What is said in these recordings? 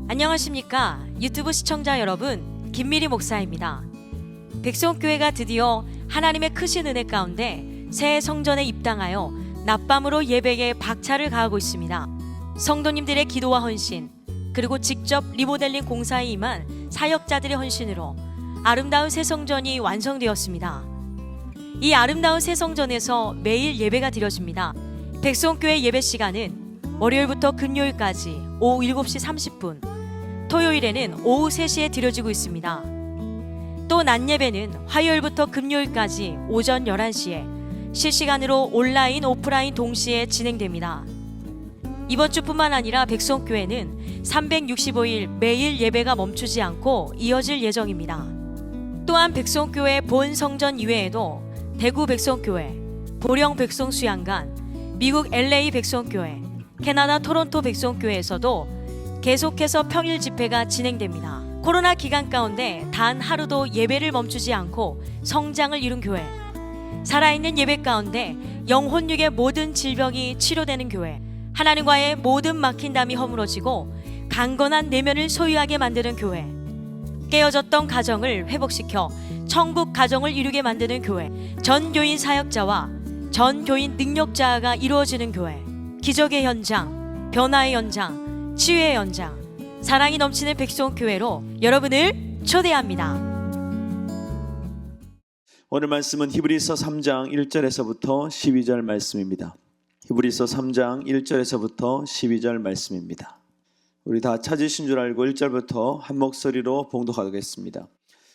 안녕하십니까 유튜브 시청자 여러분, 김미리 목사입니다. 백성교회가 드디어 하나님의 크신 은혜 가운데 새 성전에 입당하여 낮밤으로 예배에 박차를 가하고 있습니다. 성도님들의 기도와 헌신, 그리고 직접 리모델링 공사에 임한 사역자들의 헌신으로 아름다운 새 성전이 완성되었습니다. 이 아름다운 새 성전에서 매일 예배가 드려집니다. 백성교회 예배 시간은 월요일부터 금요일까지 오후 7시 30분, 토요일에는 오후 3시에 드려지고 있습니다. 또 낮 예배는 화요일부터 금요일까지 오전 11시에 실시간으로 온라인, 오프라인 동시에 진행됩니다. 이번 주뿐만 아니라 백성교회는 365일 매일 예배가 멈추지 않고 이어질 예정입니다. 또한 백성교회 본 성전 이외에도 대구 백성교회, 보령 백성수양관, 미국 LA 백성교회, 캐나다 토론토 백성교회에서도 계속해서 평일 집회가 진행됩니다. 코로나 기간 가운데 단 하루도 예배를 멈추지 않고 성장을 이룬 교회, 살아있는 예배 가운데 영혼육의 모든 질병이 치료되는 교회, 하나님과의 모든 막힌담이 허물어지고 강건한 내면을 소유하게 만드는 교회, 깨어졌던 가정을 회복시켜 천국 가정을 이루게 만드는 교회, 전 교인 사역자와 전 교인 능력자가 이루어지는 교회, 기적의 현장, 변화의 현장, 치유의 현장, 사랑이 넘치는 백성교회로 여러분을 초대합니다. 오늘 말씀은 히브리서 3장 1절에서부터 12절 말씀입니다. 히브리서 3장 1절에서부터 12절 말씀입니다. 우리 다 찾으신 줄 알고 1절부터 한 목소리로 봉독하겠습니다.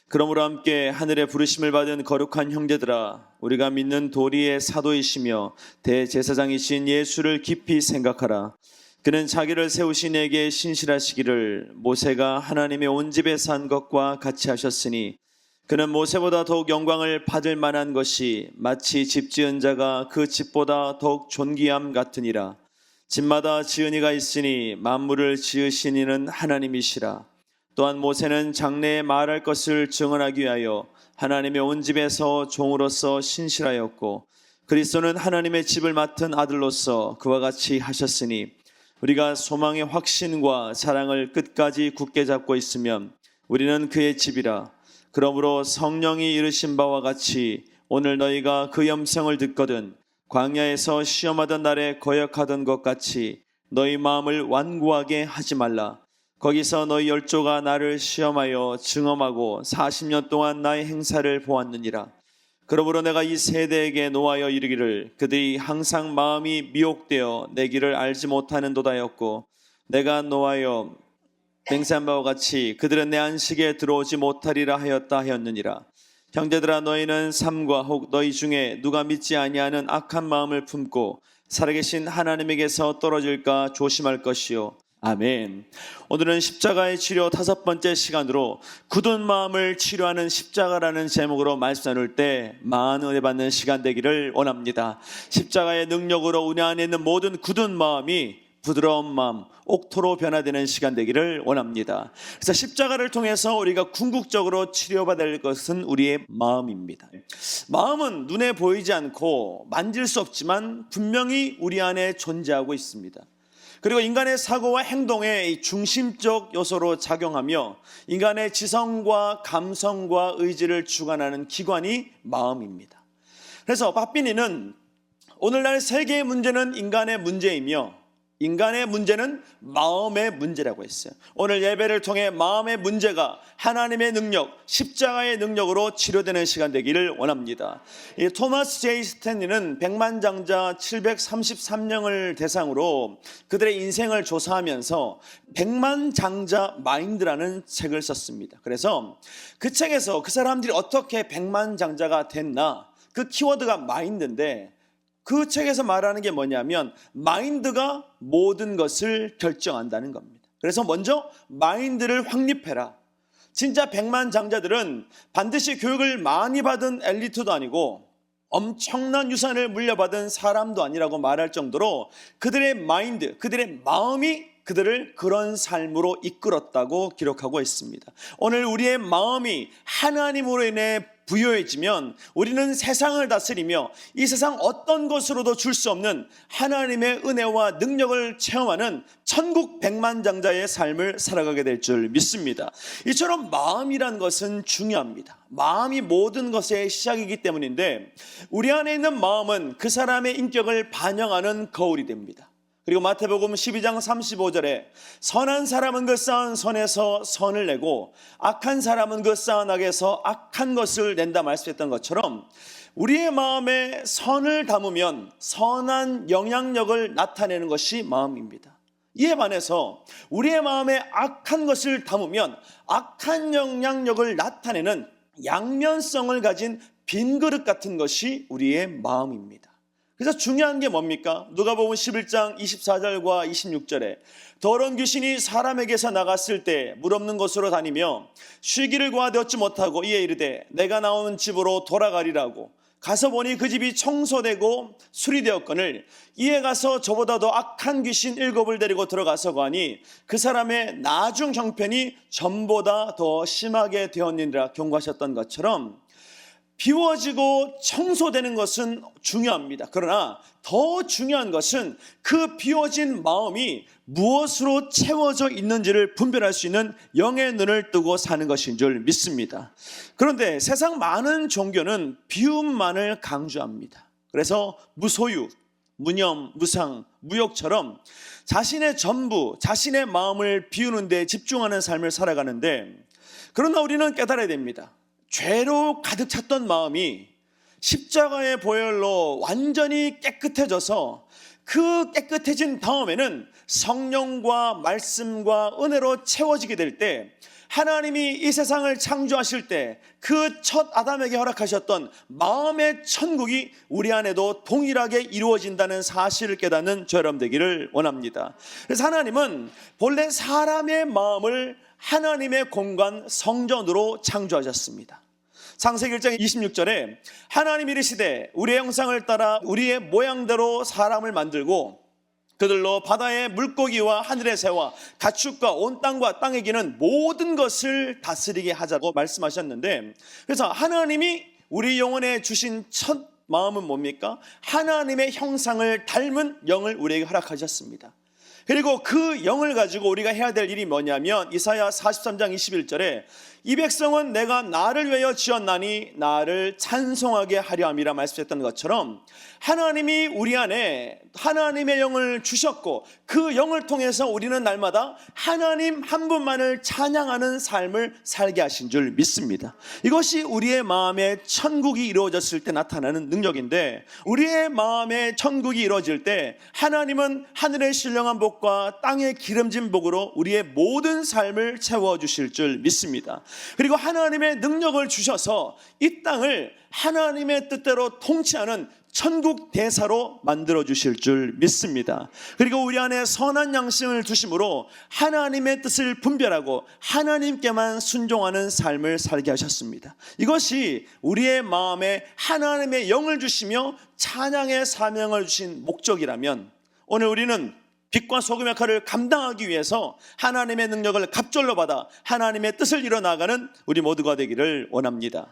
그러므로 함께 하늘의 부르심을 받은 거룩한 형제들아, 우리가 믿는 도리의 사도이시며 대제사장이신 예수를 깊이 생각하라. 그는 자기를 세우신 이에게 신실하시기를 모세가 하나님의 온 집에서 한 것과 같이 하셨으니, 그는 모세보다 더욱 영광을 받을 만한 것이 마치 집 지은 자가 그 집보다 더욱 존귀함 같으니라. 집마다 지은 이가 있으니 만물을 지으신 이는 하나님이시라. 또한 모세는 장래에 말할 것을 증언하기 위하여 하나님의 온 집에서 종으로서 신실하였고, 그리스도는 하나님의 집을 맡은 아들로서 그와 같이 하셨으니, 우리가 소망의 확신과 사랑을 끝까지 굳게 잡고 있으면 우리는 그의 집이라. 그러므로 성령이 이르신 바와 같이 오늘 너희가 그 음성을 듣거든 광야에서 시험하던 날에 거역하던 것 같이 너희 마음을 완고하게 하지 말라. 거기서 너희 열조가 나를 시험하여 증험하고 40년 동안 나의 행사를 보았느니라. 그러므로 내가 이 세대에게 노하여 이르기를 그들이 항상 마음이 미혹되어 내 길을 알지 못하는도다였고, 내가 노하여 맹세한 바와 같이 그들은 내 안식에 들어오지 못하리라 하였다 하였느니라. 형제들아, 너희는 삶과 혹 너희 중에 누가 믿지 아니하는 악한 마음을 품고 살아계신 하나님에게서 떨어질까 조심할 것이요. 아멘. 오늘은 십자가의 치료 5번째 시간으로 굳은 마음을 치료하는 십자가라는 제목으로 말씀 나눌 때 많은 은혜 받는 시간 되기를 원합니다. 십자가의 능력으로 우리 안에 있는 모든 굳은 마음이 부드러운 마음, 옥토로 변화되는 시간 되기를 원합니다. 그래서 십자가를 통해서 우리가 궁극적으로 치료받을 것은 우리의 마음입니다. 마음은 눈에 보이지 않고 만질 수 없지만 분명히 우리 안에 존재하고 있습니다. 그리고 인간의 사고와 행동의 중심적 요소로 작용하며 인간의 지성과 감성과 의지를 주관하는 기관이 마음입니다. 그래서 바삐니는 오늘날 세계의 문제는 인간의 문제이며 인간의 문제는 마음의 문제라고 했어요. 오늘 예배를 통해 마음의 문제가 하나님의 능력, 십자가의 능력으로 치료되는 시간 되기를 원합니다. 이 토마스 제이 스탠리는 백만장자 733명을 대상으로 그들의 인생을 조사하면서 백만장자 마인드라는 책을 썼습니다. 그래서 그 책에서 그 사람들이 어떻게 백만장자가 됐나, 그 키워드가 마인드인데, 그 책에서 말하는 게 뭐냐면 마인드가 모든 것을 결정한다는 겁니다. 그래서 먼저 마인드를 확립해라. 진짜 백만장자들은 반드시 교육을 많이 받은 엘리트도 아니고 엄청난 유산을 물려받은 사람도 아니라고 말할 정도로 그들의 마인드, 그들의 마음이 그들을 그런 삶으로 이끌었다고 기록하고 있습니다. 오늘 우리의 마음이 하나님으로 인해 부여해지면 우리는 세상을 다스리며 이 세상 어떤 것으로도 줄 수 없는 하나님의 은혜와 능력을 체험하는 천국 백만장자의 삶을 살아가게 될 줄 믿습니다. 이처럼 마음이란 것은 중요합니다. 마음이 모든 것의 시작이기 때문인데 우리 안에 있는 마음은 그 사람의 인격을 반영하는 거울이 됩니다. 그리고 마태복음 12장 35절에 선한 사람은 그 쌓은 선에서 선을 내고 악한 사람은 그 쌓은 악에서 악한 것을 낸다 말씀했던 것처럼 우리의 마음에 선을 담으면 선한 영향력을 나타내는 것이 마음입니다. 이에 반해서 우리의 마음에 악한 것을 담으면 악한 영향력을 나타내는 양면성을 가진 빈 그릇 같은 것이 우리의 마음입니다. 그래서 중요한 게 뭡니까? 누가복음 11장 24절과 26절에 더러운 귀신이 사람에게서 나갔을 때 물 없는 곳으로 다니며 쉬기를 구하되 얻지 못하고 이에 이르되 내가 나오는 집으로 돌아가리라고 가서 보니 그 집이 청소되고 수리되었거늘 이에 가서 저보다도 악한 귀신 7을 데리고 들어가서 가니 그 사람의 나중 형편이 전보다 더 심하게 되었느니라 경고하셨던 것처럼 비워지고 청소되는 것은 중요합니다. 그러나 더 중요한 것은 그 비워진 마음이 무엇으로 채워져 있는지를 분별할 수 있는 영의 눈을 뜨고 사는 것인 줄 믿습니다. 그런데 세상 많은 종교는 비움만을 강조합니다. 그래서 무소유, 무념, 무상, 무욕처럼 자신의 전부, 자신의 마음을 비우는 데 집중하는 삶을 살아가는데 그러나 우리는 깨달아야 됩니다. 죄로 가득 찼던 마음이 십자가의 보혈로 완전히 깨끗해져서 그 깨끗해진 다음에는 성령과 말씀과 은혜로 채워지게 될 때 하나님이 이 세상을 창조하실 때 그 첫 아담에게 허락하셨던 마음의 천국이 우리 안에도 동일하게 이루어진다는 사실을 깨닫는 저 여러분 되기를 원합니다. 그래서 하나님은 본래 사람의 마음을 하나님의 공간 성전으로 창조하셨습니다. 창세기 1장 26절에 하나님이 이르시되 우리의 형상을 따라 우리의 모양대로 사람을 만들고 그들로 바다의 물고기와 하늘의 새와 가축과 온 땅과 땅에 기는 모든 것을 다스리게 하자고 말씀하셨는데 그래서 하나님이 우리 영혼에 주신 첫 마음은 뭡니까? 하나님의 형상을 닮은 영을 우리에게 허락하셨습니다. 그리고 그 영을 가지고 우리가 해야 될 일이 뭐냐면 이사야 43장 21절에 이 백성은 내가 나를 위하여 지었나니 나를 찬송하게 하려 함이라 말씀했던 것처럼 하나님이 우리 안에 하나님의 영을 주셨고 그 영을 통해서 우리는 날마다 하나님 한 분만을 찬양하는 삶을 살게 하신 줄 믿습니다. 이것이 우리의 마음에 천국이 이루어졌을 때 나타나는 능력인데 우리의 마음에 천국이 이루어질 때 하나님은 하늘의 신령한 복과 땅의 기름진 복으로 우리의 모든 삶을 채워주실 줄 믿습니다. 그리고 하나님의 능력을 주셔서 이 땅을 하나님의 뜻대로 통치하는 천국 대사로 만들어 주실 줄 믿습니다. 그리고 우리 안에 선한 양심을 주심으로 하나님의 뜻을 분별하고 하나님께만 순종하는 삶을 살게 하셨습니다. 이것이 우리의 마음에 하나님의 영을 주시며 찬양의 사명을 주신 목적이라면 오늘 우리는 빛과 소금 역할을 감당하기 위해서 하나님의 능력을 갑절로 받아 하나님의 뜻을 이뤄나가는 우리 모두가 되기를 원합니다.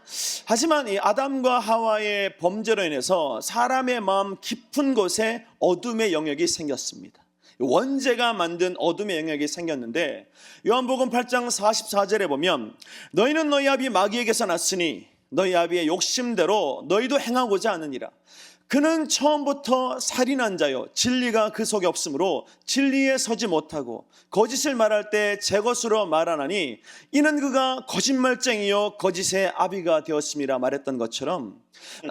하지만 이 아담과 하와의 범죄로 인해서 사람의 마음 깊은 곳에 어둠의 영역이 생겼습니다. 원죄가 만든 어둠의 영역이 생겼는데 요한복음 8장 44절에 보면 너희는 너희 아비 마귀에게서 났으니 너희 아비의 욕심대로 너희도 행하고자 하느니라. 그는 처음부터 살인한 자요 진리가 그 속에 없으므로 진리에 서지 못하고 거짓을 말할 때 제 것으로 말하나니 이는 그가 거짓말쟁이요 거짓의 아비가 되었음이라 말했던 것처럼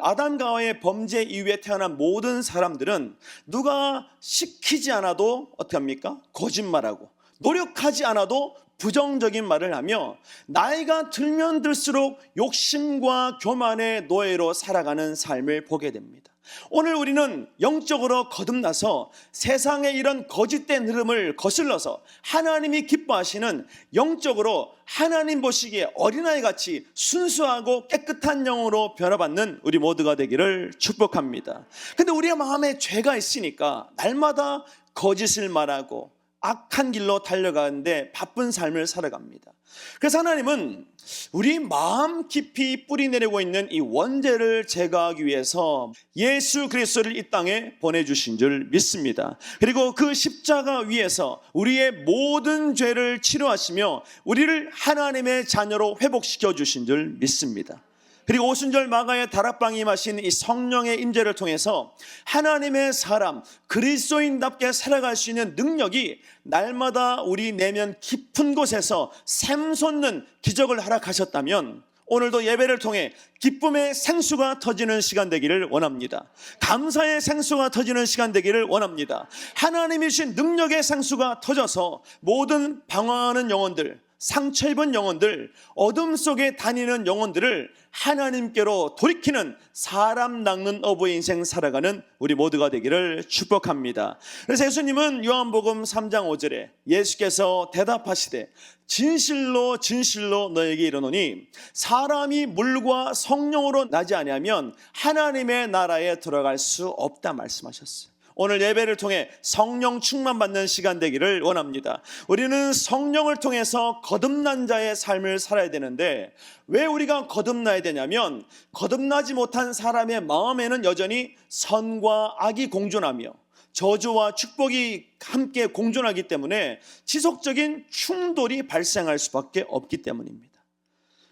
아담과 하와의 범죄 이후에 태어난 모든 사람들은 누가 시키지 않아도 어떻게 합니까? 거짓말하고 노력하지 않아도 부정적인 말을 하며 나이가 들면 들수록 욕심과 교만의 노예로 살아가는 삶을 보게 됩니다. 오늘 우리는 영적으로 거듭나서 세상의 이런 거짓된 흐름을 거슬러서 하나님이 기뻐하시는 영적으로 하나님 보시기에 어린아이같이 순수하고 깨끗한 영으로 변화받는 우리 모두가 되기를 축복합니다. 근데 우리의 마음에 죄가 있으니까 날마다 거짓을 말하고 악한 길로 달려가는데 바쁜 삶을 살아갑니다. 그래서 하나님은 우리 마음 깊이 뿌리내리고 있는 이 원죄를 제거하기 위해서 예수 그리스도를 이 땅에 보내주신 줄 믿습니다. 그리고 그 십자가 위에서 우리의 모든 죄를 치료하시며 우리를 하나님의 자녀로 회복시켜 주신 줄 믿습니다. 그리고 오순절 마가의 다락방에 임하신 이 성령의 임재를 통해서 하나님의 사람 그리스도인답게 살아갈 수 있는 능력이 날마다 우리 내면 깊은 곳에서 샘솟는 기적을 허락하셨다면 오늘도 예배를 통해 기쁨의 생수가 터지는 시간 되기를 원합니다. 감사의 생수가 터지는 시간 되기를 원합니다. 하나님이 주신 능력의 생수가 터져서 모든 방황하는 영혼들, 상처 입은 영혼들, 어둠 속에 다니는 영혼들을 하나님께로 돌이키는 사람 낚는 어부의 인생 살아가는 우리 모두가 되기를 축복합니다. 그래서 예수님은 요한복음 3장 5절에 예수께서 대답하시되 진실로 진실로 너에게 이르노니 사람이 물과 성령으로 나지 아니하면 하나님의 나라에 들어갈 수 없다 말씀하셨어요. 오늘 예배를 통해 성령 충만받는 시간 되기를 원합니다. 우리는 성령을 통해서 거듭난 자의 삶을 살아야 되는데 왜 우리가 거듭나야 되냐면 거듭나지 못한 사람의 마음에는 여전히 선과 악이 공존하며 저주와 축복이 함께 공존하기 때문에 지속적인 충돌이 발생할 수밖에 없기 때문입니다.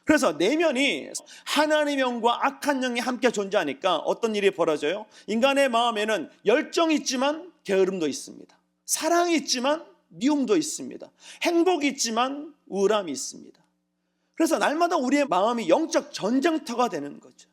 그래서 내면이 하나님의 영과 악한 영이 함께 존재하니까 어떤 일이 벌어져요? 인간의 마음에는 열정이 있지만 게으름도 있습니다. 사랑이 있지만 미움도 있습니다. 행복이 있지만 우울함이 있습니다. 그래서 날마다 우리의 마음이 영적 전쟁터가 되는 거죠.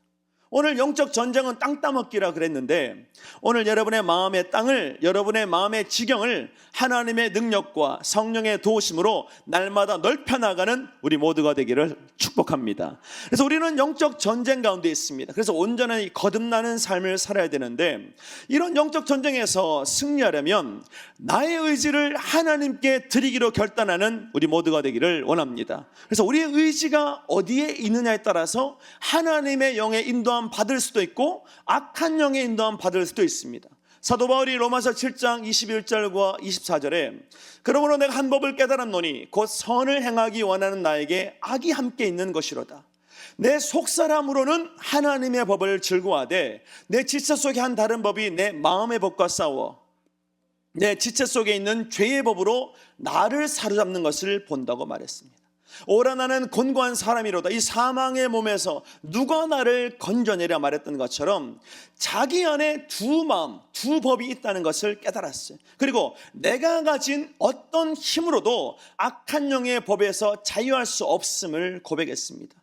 오늘 영적 전쟁은 땅 따먹기라 그랬는데 오늘 여러분의 마음의 땅을, 여러분의 마음의 지경을 하나님의 능력과 성령의 도우심으로 날마다 넓혀나가는 우리 모두가 되기를 축복합니다. 그래서 우리는 영적 전쟁 가운데 있습니다. 그래서 온전히 거듭나는 삶을 살아야 되는데 이런 영적 전쟁에서 승리하려면 나의 의지를 하나님께 드리기로 결단하는 우리 모두가 되기를 원합니다. 그래서 우리의 의지가 어디에 있느냐에 따라서 하나님의 영의 인도함 받을 수도 있고 악한 영의 인도함 받을 수도 있습니다. 사도 바울이 로마서 7장 21절과 24절에 그러므로 내가 한 법을 깨달았노니 곧 선을 행하기 원하는 나에게 악이 함께 있는 것이로다. 내 속사람으로는 하나님의 법을 즐거워하되 내 지체 속에 한 다른 법이 내 마음의 법과 싸워 내 지체 속에 있는 죄의 법으로 나를 사로잡는 것을 본다고 말했습니다. 오라 나는 곤고한 사람이로다. 이 사망의 몸에서 누가 나를 건져내랴 말했던 것처럼 자기 안에 두 마음, 두 법이 있다는 것을 깨달았어요. 그리고 내가 가진 어떤 힘으로도 악한 영의 법에서 자유할 수 없음을 고백했습니다.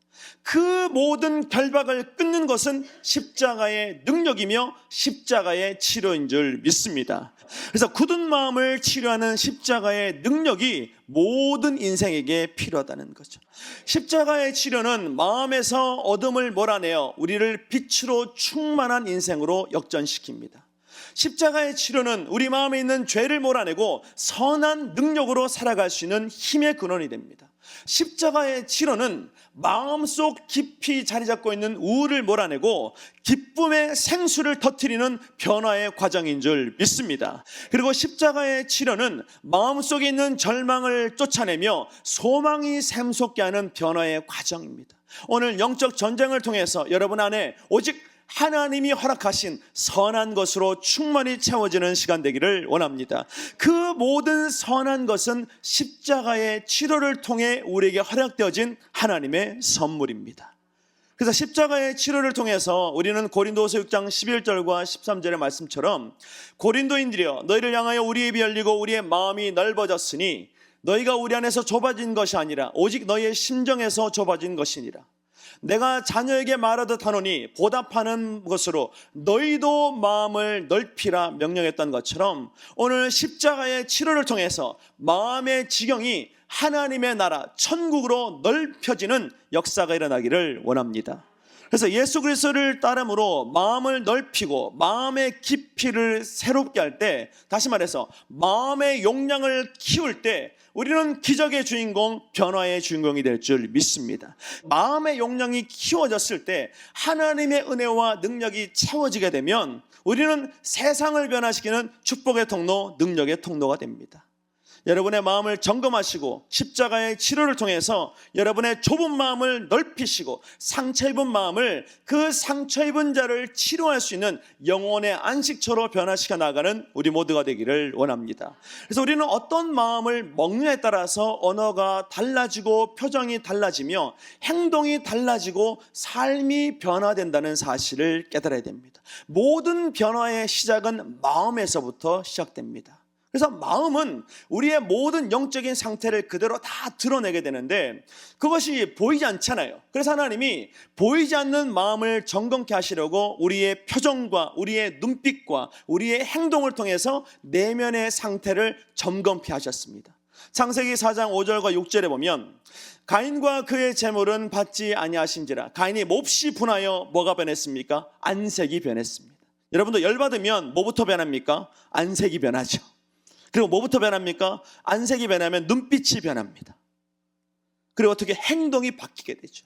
그 모든 결박을 끊는 것은 십자가의 능력이며 십자가의 치료인 줄 믿습니다. 그래서 굳은 마음을 치료하는 십자가의 능력이 모든 인생에게 필요하다는 거죠. 십자가의 치료는 마음에서 어둠을 몰아내어 우리를 빛으로 충만한 인생으로 역전시킵니다. 십자가의 치료는 우리 마음에 있는 죄를 몰아내고 선한 능력으로 살아갈 수 있는 힘의 근원이 됩니다. 십자가의 치료는 마음속 깊이 자리 잡고 있는 우울을 몰아내고 기쁨의 생수를 터뜨리는 변화의 과정인 줄 믿습니다. 그리고 십자가의 치료는 마음속에 있는 절망을 쫓아내며 소망이 샘솟게 하는 변화의 과정입니다. 오늘 영적 전쟁을 통해서 여러분 안에 오직 하나님이 허락하신 선한 것으로 충만히 채워지는 시간 되기를 원합니다. 그 모든 선한 것은 십자가의 치료를 통해 우리에게 허락되어진 하나님의 선물입니다. 그래서 십자가의 치료를 통해서 우리는 고린도서 6장 11절과 13절의 말씀처럼 고린도인들이여 너희를 향하여 우리의 입이 열리고 우리의 마음이 넓어졌으니 너희가 우리 안에서 좁아진 것이 아니라 오직 너희의 심정에서 좁아진 것이니라. 내가 자녀에게 말하듯 하노니 보답하는 것으로 너희도 마음을 넓히라 명령했던 것처럼 오늘 십자가의 치료를 통해서 마음의 지경이 하나님의 나라 천국으로 넓혀지는 역사가 일어나기를 원합니다. 그래서 예수 그리스도를 따름으로 마음을 넓히고 마음의 깊이를 새롭게 할 때, 다시 말해서 마음의 용량을 키울 때 우리는 기적의 주인공, 변화의 주인공이 될 줄 믿습니다. 마음의 용량이 키워졌을 때 하나님의 은혜와 능력이 채워지게 되면 우리는 세상을 변화시키는 축복의 통로, 능력의 통로가 됩니다. 여러분의 마음을 점검하시고 십자가의 치료를 통해서 여러분의 좁은 마음을 넓히시고 상처 입은 마음을, 그 상처 입은 자를 치료할 수 있는 영혼의 안식처로 변화시켜 나가는 우리 모두가 되기를 원합니다. 그래서 우리는 어떤 마음을 먹느냐에 따라서 언어가 달라지고 표정이 달라지며 행동이 달라지고 삶이 변화된다는 사실을 깨달아야 됩니다. 모든 변화의 시작은 마음에서부터 시작됩니다. 그래서 마음은 우리의 모든 영적인 상태를 그대로 다 드러내게 되는데 그것이 보이지 않잖아요. 그래서 하나님이 보이지 않는 마음을 점검케 하시려고 우리의 표정과 우리의 눈빛과 우리의 행동을 통해서 내면의 상태를 점검케 하셨습니다. 창세기 4장 5절과 6절에 보면 가인과 그의 재물은 받지 아니하신지라 가인이 몹시 분하여 뭐가 변했습니까? 안색이 변했습니다. 여러분도 열받으면 뭐부터 변합니까? 안색이 변하죠. 그리고 뭐부터 변합니까? 안색이 변하면 눈빛이 변합니다. 그리고 어떻게 행동이 바뀌게 되죠.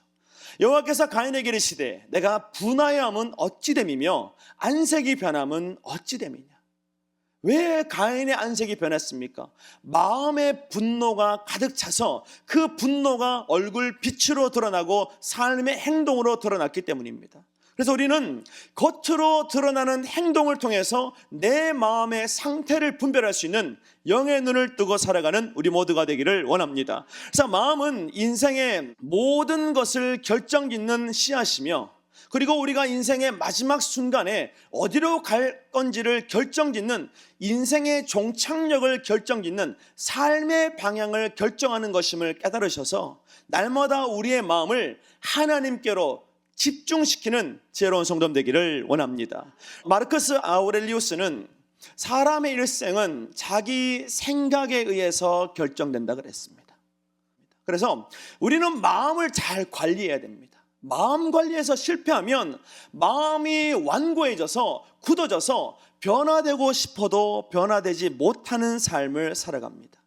여호와께서 가인에게 이르시되 내가 분하여함은 어찌 됨이며 안색이 변함은 어찌 됨이냐. 왜 가인의 안색이 변했습니까? 마음의 분노가 가득 차서 그 분노가 얼굴 빛으로 드러나고 삶의 행동으로 드러났기 때문입니다. 그래서 우리는 겉으로 드러나는 행동을 통해서 내 마음의 상태를 분별할 수 있는 영의 눈을 뜨고 살아가는 우리 모두가 되기를 원합니다. 그래서 마음은 인생의 모든 것을 결정짓는 씨앗이며, 그리고 우리가 인생의 마지막 순간에 어디로 갈 건지를 결정짓는, 인생의 종착역을 결정짓는 삶의 방향을 결정하는 것임을 깨달으셔서 날마다 우리의 마음을 하나님께로 집중시키는 지혜로운 성도 되기를 원합니다. 마르커스 아우렐리우스는 사람의 일생은 자기 생각에 의해서 결정된다 그랬습니다. 그래서 우리는 마음을 잘 관리해야 됩니다. 마음 관리에서 실패하면 마음이 완고해져서 굳어져서 변화되고 싶어도 변화되지 못하는 삶을 살아갑니다.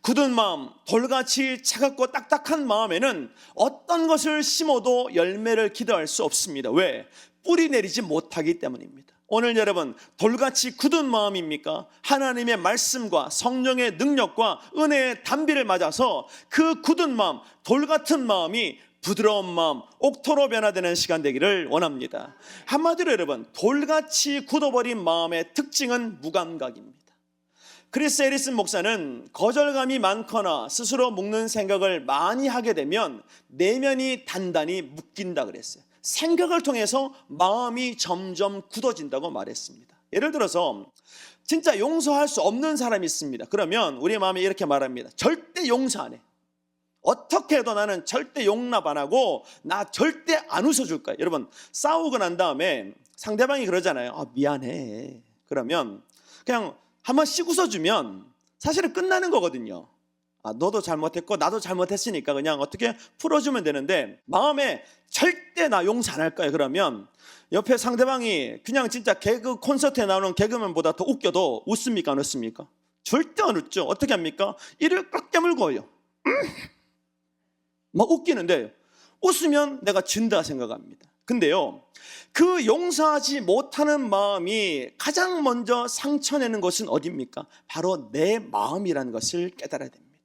굳은 마음, 돌같이 차갑고 딱딱한 마음에는 어떤 것을 심어도 열매를 기대할 수 없습니다. 왜? 뿌리 내리지 못하기 때문입니다. 오늘 여러분, 돌같이 굳은 마음입니까? 하나님의 말씀과 성령의 능력과 은혜의 단비를 맞아서 그 굳은 마음, 돌같은 마음이 부드러운 마음, 옥토로 변화되는 시간 되기를 원합니다. 한마디로 여러분, 돌같이 굳어버린 마음의 특징은 무감각입니다. 크리스 에리슨 목사는 거절감이 많거나 스스로 묵는 생각을 많이 하게 되면 내면이 단단히 묶인다 그랬어요. 생각을 통해서 마음이 점점 굳어진다고 말했습니다. 예를 들어서 진짜 용서할 수 없는 사람이 있습니다. 그러면 우리 마음이 이렇게 말합니다. 절대 용서 안 해. 어떻게 해도 나는 절대 용납 안 하고 나 절대 안 웃어줄 거야. 여러분, 싸우고 난 다음에 상대방이 그러잖아요. 미안해. 그러면 그냥 한 번씩 웃어주면 사실은 끝나는 거거든요. 너도 잘못했고 나도 잘못했으니까 그냥 어떻게 풀어주면 되는데, 마음에 절대 나 용서 안 할 거야 그러면 옆에 상대방이 그냥 진짜 개그 콘서트에 나오는 개그맨보다 더 웃겨도 웃습니까 안 웃습니까? 절대 안 웃죠. 어떻게 합니까? 이를 꽉 깨물고요. 막 웃기는데 웃으면 내가 진다 생각합니다. 근데요, 그 용서하지 못하는 마음이 가장 먼저 상처내는 것은 어디입니까? 바로 내 마음이라는 것을 깨달아야 됩니다.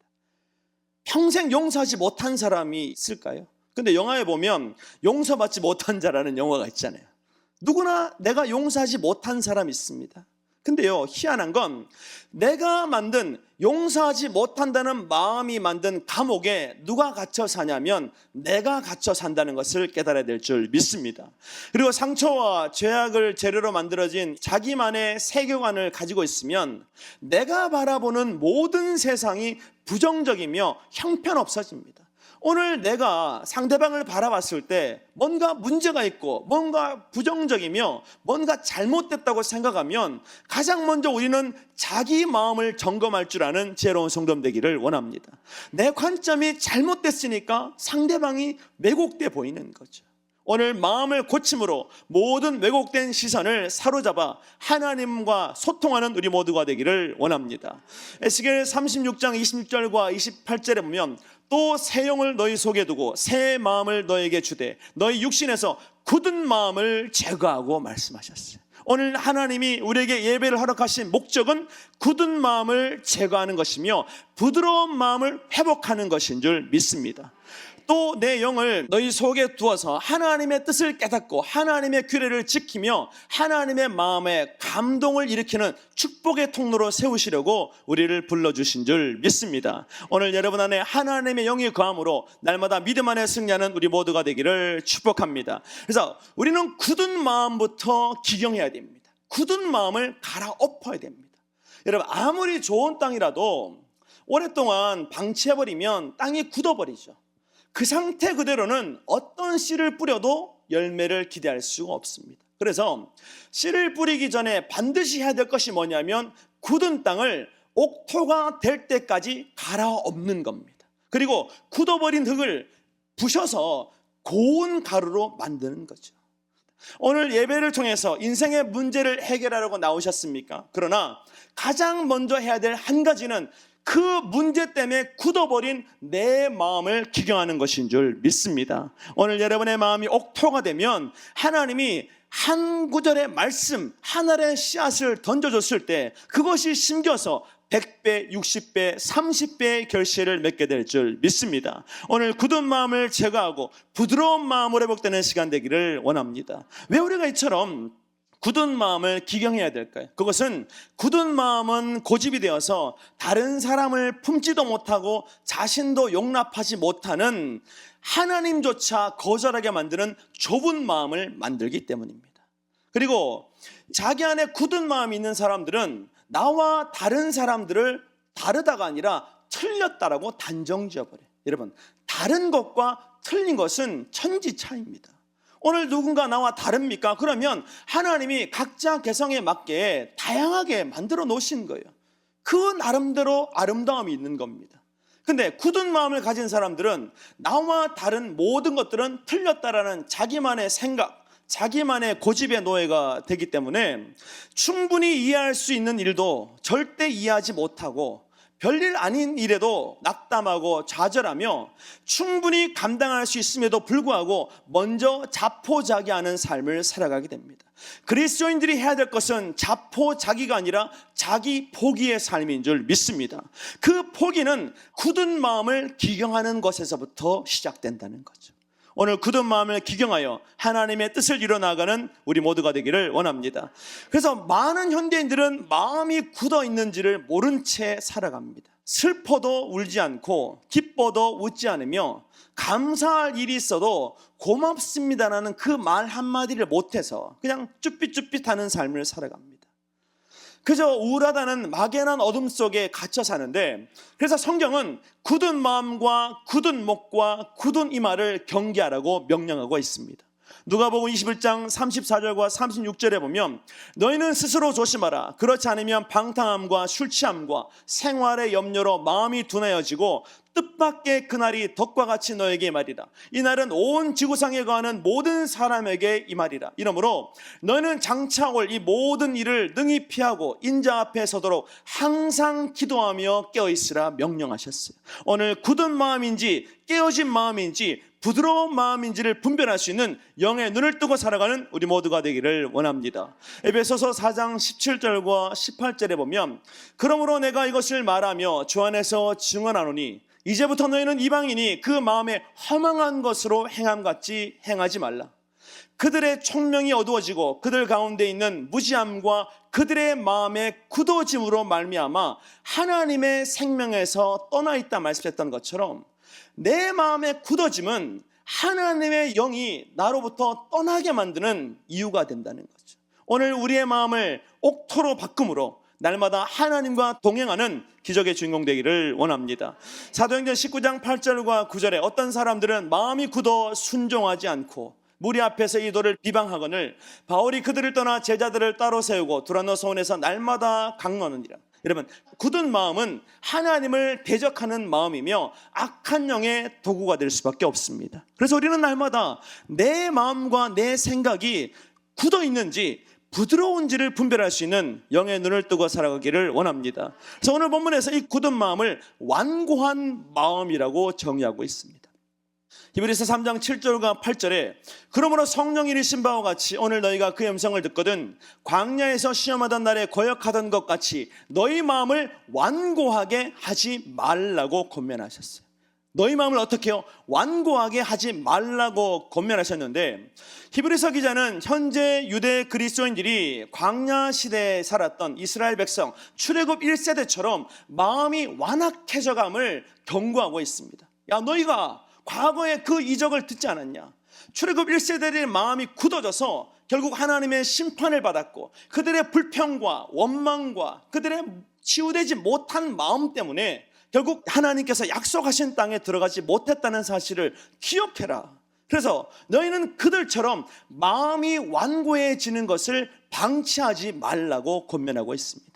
평생 용서하지 못한 사람이 있을까요? 근데 영화에 보면 용서받지 못한 자라는 영화가 있잖아요. 누구나 내가 용서하지 못한 사람이 있습니다. 근데요, 희한한 건 내가 만든, 용서하지 못한다는 마음이 만든 감옥에 누가 갇혀 사냐면 내가 갇혀 산다는 것을 깨달아야 될 줄 믿습니다. 그리고 상처와 죄악을 재료로 만들어진 자기만의 세계관을 가지고 있으면 내가 바라보는 모든 세상이 부정적이며 형편없어집니다. 오늘 내가 상대방을 바라봤을 때 뭔가 문제가 있고 뭔가 부정적이며 뭔가 잘못됐다고 생각하면 가장 먼저 우리는 자기 마음을 점검할 줄 아는 지혜로운 성도 되기를 원합니다. 내 관점이 잘못됐으니까 상대방이 왜곡돼 보이는 거죠. 오늘 마음을 고침으로 모든 왜곡된 시선을 사로잡아 하나님과 소통하는 우리 모두가 되기를 원합니다. 에스겔 36장 26절과 28절에 보면 또 새 영을 너희 속에 두고 새 마음을 너에게 주되 너희 육신에서 굳은 마음을 제거하고 말씀하셨어요. 오늘 하나님이 우리에게 예배를 허락하신 목적은 굳은 마음을 제거하는 것이며 부드러운 마음을 회복하는 것인 줄 믿습니다. 또 내 영을 너희 속에 두어서 하나님의 뜻을 깨닫고 하나님의 규례를 지키며 하나님의 마음에 감동을 일으키는 축복의 통로로 세우시려고 우리를 불러주신 줄 믿습니다. 오늘 여러분 안에 하나님의 영이 거함으로 날마다 믿음 안에 승리하는 우리 모두가 되기를 축복합니다. 그래서 우리는 굳은 마음부터 기경해야 됩니다. 굳은 마음을 갈아엎어야 됩니다. 여러분, 아무리 좋은 땅이라도 오랫동안 방치해버리면 땅이 굳어버리죠. 그 상태 그대로는 어떤 씨를 뿌려도 열매를 기대할 수가 없습니다. 그래서 씨를 뿌리기 전에 반드시 해야 될 것이 뭐냐면 굳은 땅을 옥토가 될 때까지 갈아엎는 겁니다. 그리고 굳어버린 흙을 부셔서 고운 가루로 만드는 거죠. 오늘 예배를 통해서 인생의 문제를 해결하려고 나오셨습니까? 그러나 가장 먼저 해야 될 한 가지는 그 문제 때문에 굳어버린 내 마음을 기경하는 것인 줄 믿습니다. 오늘 여러분의 마음이 옥토가 되면 하나님이 한 구절의 말씀, 한 알의 씨앗을 던져줬을 때 그것이 심겨서 100배, 60배, 30배의 결실을 맺게 될 줄 믿습니다. 오늘 굳은 마음을 제거하고 부드러운 마음으로 회복되는 시간 되기를 원합니다. 왜 우리가 이처럼 굳은 마음을 기경해야 될까요? 그것은 굳은 마음은 고집이 되어서 다른 사람을 품지도 못하고 자신도 용납하지 못하는 하나님조차 거절하게 만드는 좁은 마음을 만들기 때문입니다. 그리고 자기 안에 굳은 마음이 있는 사람들은 나와 다른 사람들을 다르다가 아니라 틀렸다라고 단정 지어버려요. 여러분, 다른 것과 틀린 것은 천지차이입니다. 오늘 누군가 나와 다릅니까? 그러면 하나님이 각자 개성에 맞게 다양하게 만들어 놓으신 거예요. 그 나름대로 아름다움이 있는 겁니다. 근데 굳은 마음을 가진 사람들은 나와 다른 모든 것들은 틀렸다라는 자기만의 생각, 자기만의 고집의 노예가 되기 때문에 충분히 이해할 수 있는 일도 절대 이해하지 못하고 별일 아닌 일에도 낙담하고 좌절하며 충분히 감당할 수 있음에도 불구하고 먼저 자포자기하는 삶을 살아가게 됩니다. 그리스도인들이 해야 될 것은 자포자기가 아니라 자기 포기의 삶인 줄 믿습니다. 그 포기는 굳은 마음을 기경하는 것에서부터 시작된다는 거죠. 오늘 굳은 마음을 기경하여 하나님의 뜻을 이뤄나가는 우리 모두가 되기를 원합니다. 그래서 많은 현대인들은 마음이 굳어 있는지를 모른 채 살아갑니다. 슬퍼도 울지 않고 기뻐도 웃지 않으며 감사할 일이 있어도 고맙습니다라는 그 말 한마디를 못해서 그냥 쭈삣쭈삣하는 삶을 살아갑니다. 그저 우울하다는 막연한 어둠 속에 갇혀 사는데, 그래서 성경은 굳은 마음과 굳은 목과 굳은 이마를 경계하라고 명령하고 있습니다. 누가복음 21장 34절과 36절에 보면 너희는 스스로 조심하라. 그렇지 않으면 방탕함과 술 취함과 생활의 염려로 마음이 둔하여지고 뜻밖의 그날이 덕과 같이 너에게 임하리라. 이 날은 온 지구상에 거하는 모든 사람에게 임하리라. 이러므로 너희는 장차 올 이 모든 일을 능히 피하고 인자 앞에 서도록 항상 기도하며 깨어있으라 명령하셨어요. 오늘 굳은 마음인지 깨어진 마음인지 부드러운 마음인지를 분별할 수 있는 영의 눈을 뜨고 살아가는 우리 모두가 되기를 원합니다. 에베소서 4장 17절과 18절에 보면 그러므로 내가 이것을 말하며 주 안에서 증언하노니 이제부터 너희는 이방인이 그 마음에 허망한 것으로 행함같이 행하지 말라. 그들의 총명이 어두워지고 그들 가운데 있는 무지함과 그들의 마음의 굳어짐으로 말미암아 하나님의 생명에서 떠나 있다 말씀했던 것처럼 내 마음의 굳어짐은 하나님의 영이 나로부터 떠나게 만드는 이유가 된다는 거죠. 오늘 우리의 마음을 옥토로 바꿈으로 날마다 하나님과 동행하는 기적의 주인공 되기를 원합니다. 사도행전 19장 8절과 9절에 어떤 사람들은 마음이 굳어 순종하지 않고 무리 앞에서 이 도를 비방하거늘 바울이 그들을 떠나 제자들을 따로 세우고 두란노 소원에서 날마다 강론하니라. 여러분, 굳은 마음은 하나님을 대적하는 마음이며 악한 영의 도구가 될 수밖에 없습니다. 그래서 우리는 날마다 내 마음과 내 생각이 굳어 있는지 부드러운지를 분별할 수 있는 영의 눈을 뜨고 살아가기를 원합니다. 그래서 오늘 본문에서 이 굳은 마음을 완고한 마음이라고 정의하고 있습니다. 히브리서 3장 7절과 8절에 그러므로 성령이 이르신 바와 같이 오늘 너희가 그의 음성을 듣거든 광야에서 시험하던 날에 거역하던 것 같이 너희 마음을 완고하게 하지 말라고 권면하셨어요. 너희 마음을 어떻게 해요? 완고하게 하지 말라고 권면하셨는데, 히브리서 기자는 현재 유대 그리스도인들이 광야 시대에 살았던 이스라엘 백성 출애굽 1세대처럼 마음이 완악해져감을 경고하고 있습니다. 야, 너희가 과거에 그 이적을 듣지 않았냐? 출애굽 1세대들의 마음이 굳어져서 결국 하나님의 심판을 받았고, 그들의 불평과 원망과 그들의 치유되지 못한 마음 때문에 결국 하나님께서 약속하신 땅에 들어가지 못했다는 사실을 기억해라. 그래서 너희는 그들처럼 마음이 완고해지는 것을 방치하지 말라고 권면하고 있습니다.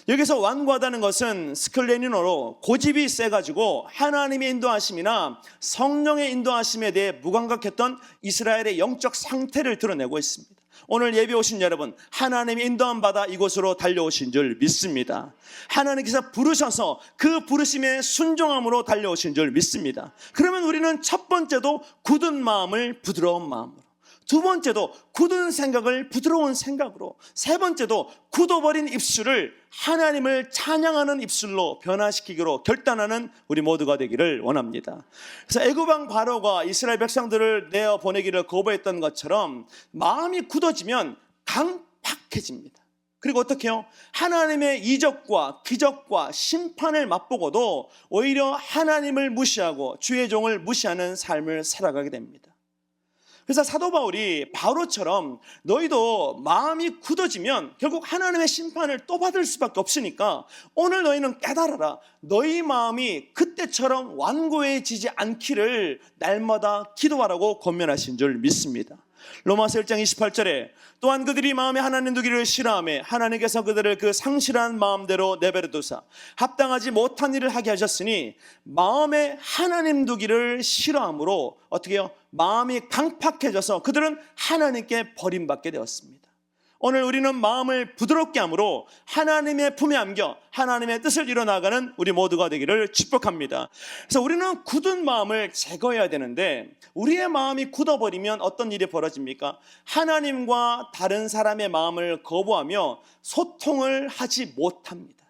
여기서 완고하다는 것은 스클레니노로 고집이 세가지고 하나님의 인도하심이나 성령의 인도하심에 대해 무감각했던 이스라엘의 영적 상태를 드러내고 있습니다. 오늘 예배 오신 여러분, 하나님의 인도함 받아 이곳으로 달려오신 줄 믿습니다. 하나님께서 부르셔서 그 부르심에 순종함으로 달려오신 줄 믿습니다. 그러면 우리는 첫 번째도 굳은 마음을 부드러운 마음으로, 두 번째도 굳은 생각을 부드러운 생각으로, 세 번째도 굳어버린 입술을 하나님을 찬양하는 입술로 변화시키기로 결단하는 우리 모두가 되기를 원합니다. 그래서 애굽왕 바로가 이스라엘 백성들을 내어 보내기를 거부했던 것처럼 마음이 굳어지면 강팍해집니다. 그리고 어떻게 해요? 하나님의 이적과 기적과 심판을 맛보고도 오히려 하나님을 무시하고 주의 종을 무시하는 삶을 살아가게 됩니다. 그래서 사도 바울이 바로처럼 너희도 마음이 굳어지면 결국 하나님의 심판을 또 받을 수밖에 없으니까 오늘 너희는 깨달아라. 너희 마음이 그때처럼 완고해지지 않기를 날마다 기도하라고 권면하신 줄 믿습니다. 로마서 1장 28절에 또한 그들이 마음에 하나님 두기를 싫어하며 하나님께서 그들을 그 상실한 마음대로 내버려 두사 합당하지 못한 일을 하게 하셨으니 마음에 하나님 두기를 싫어함으로 어떻게 해요? 마음이 강팍해져서 그들은 하나님께 버림받게 되었습니다. 오늘 우리는 마음을 부드럽게 함으로 하나님의 품에 안겨 하나님의 뜻을 이뤄나가는 우리 모두가 되기를 축복합니다. 그래서 우리는 굳은 마음을 제거해야 되는데 우리의 마음이 굳어버리면 어떤 일이 벌어집니까? 하나님과 다른 사람의 마음을 거부하며 소통을 하지 못합니다.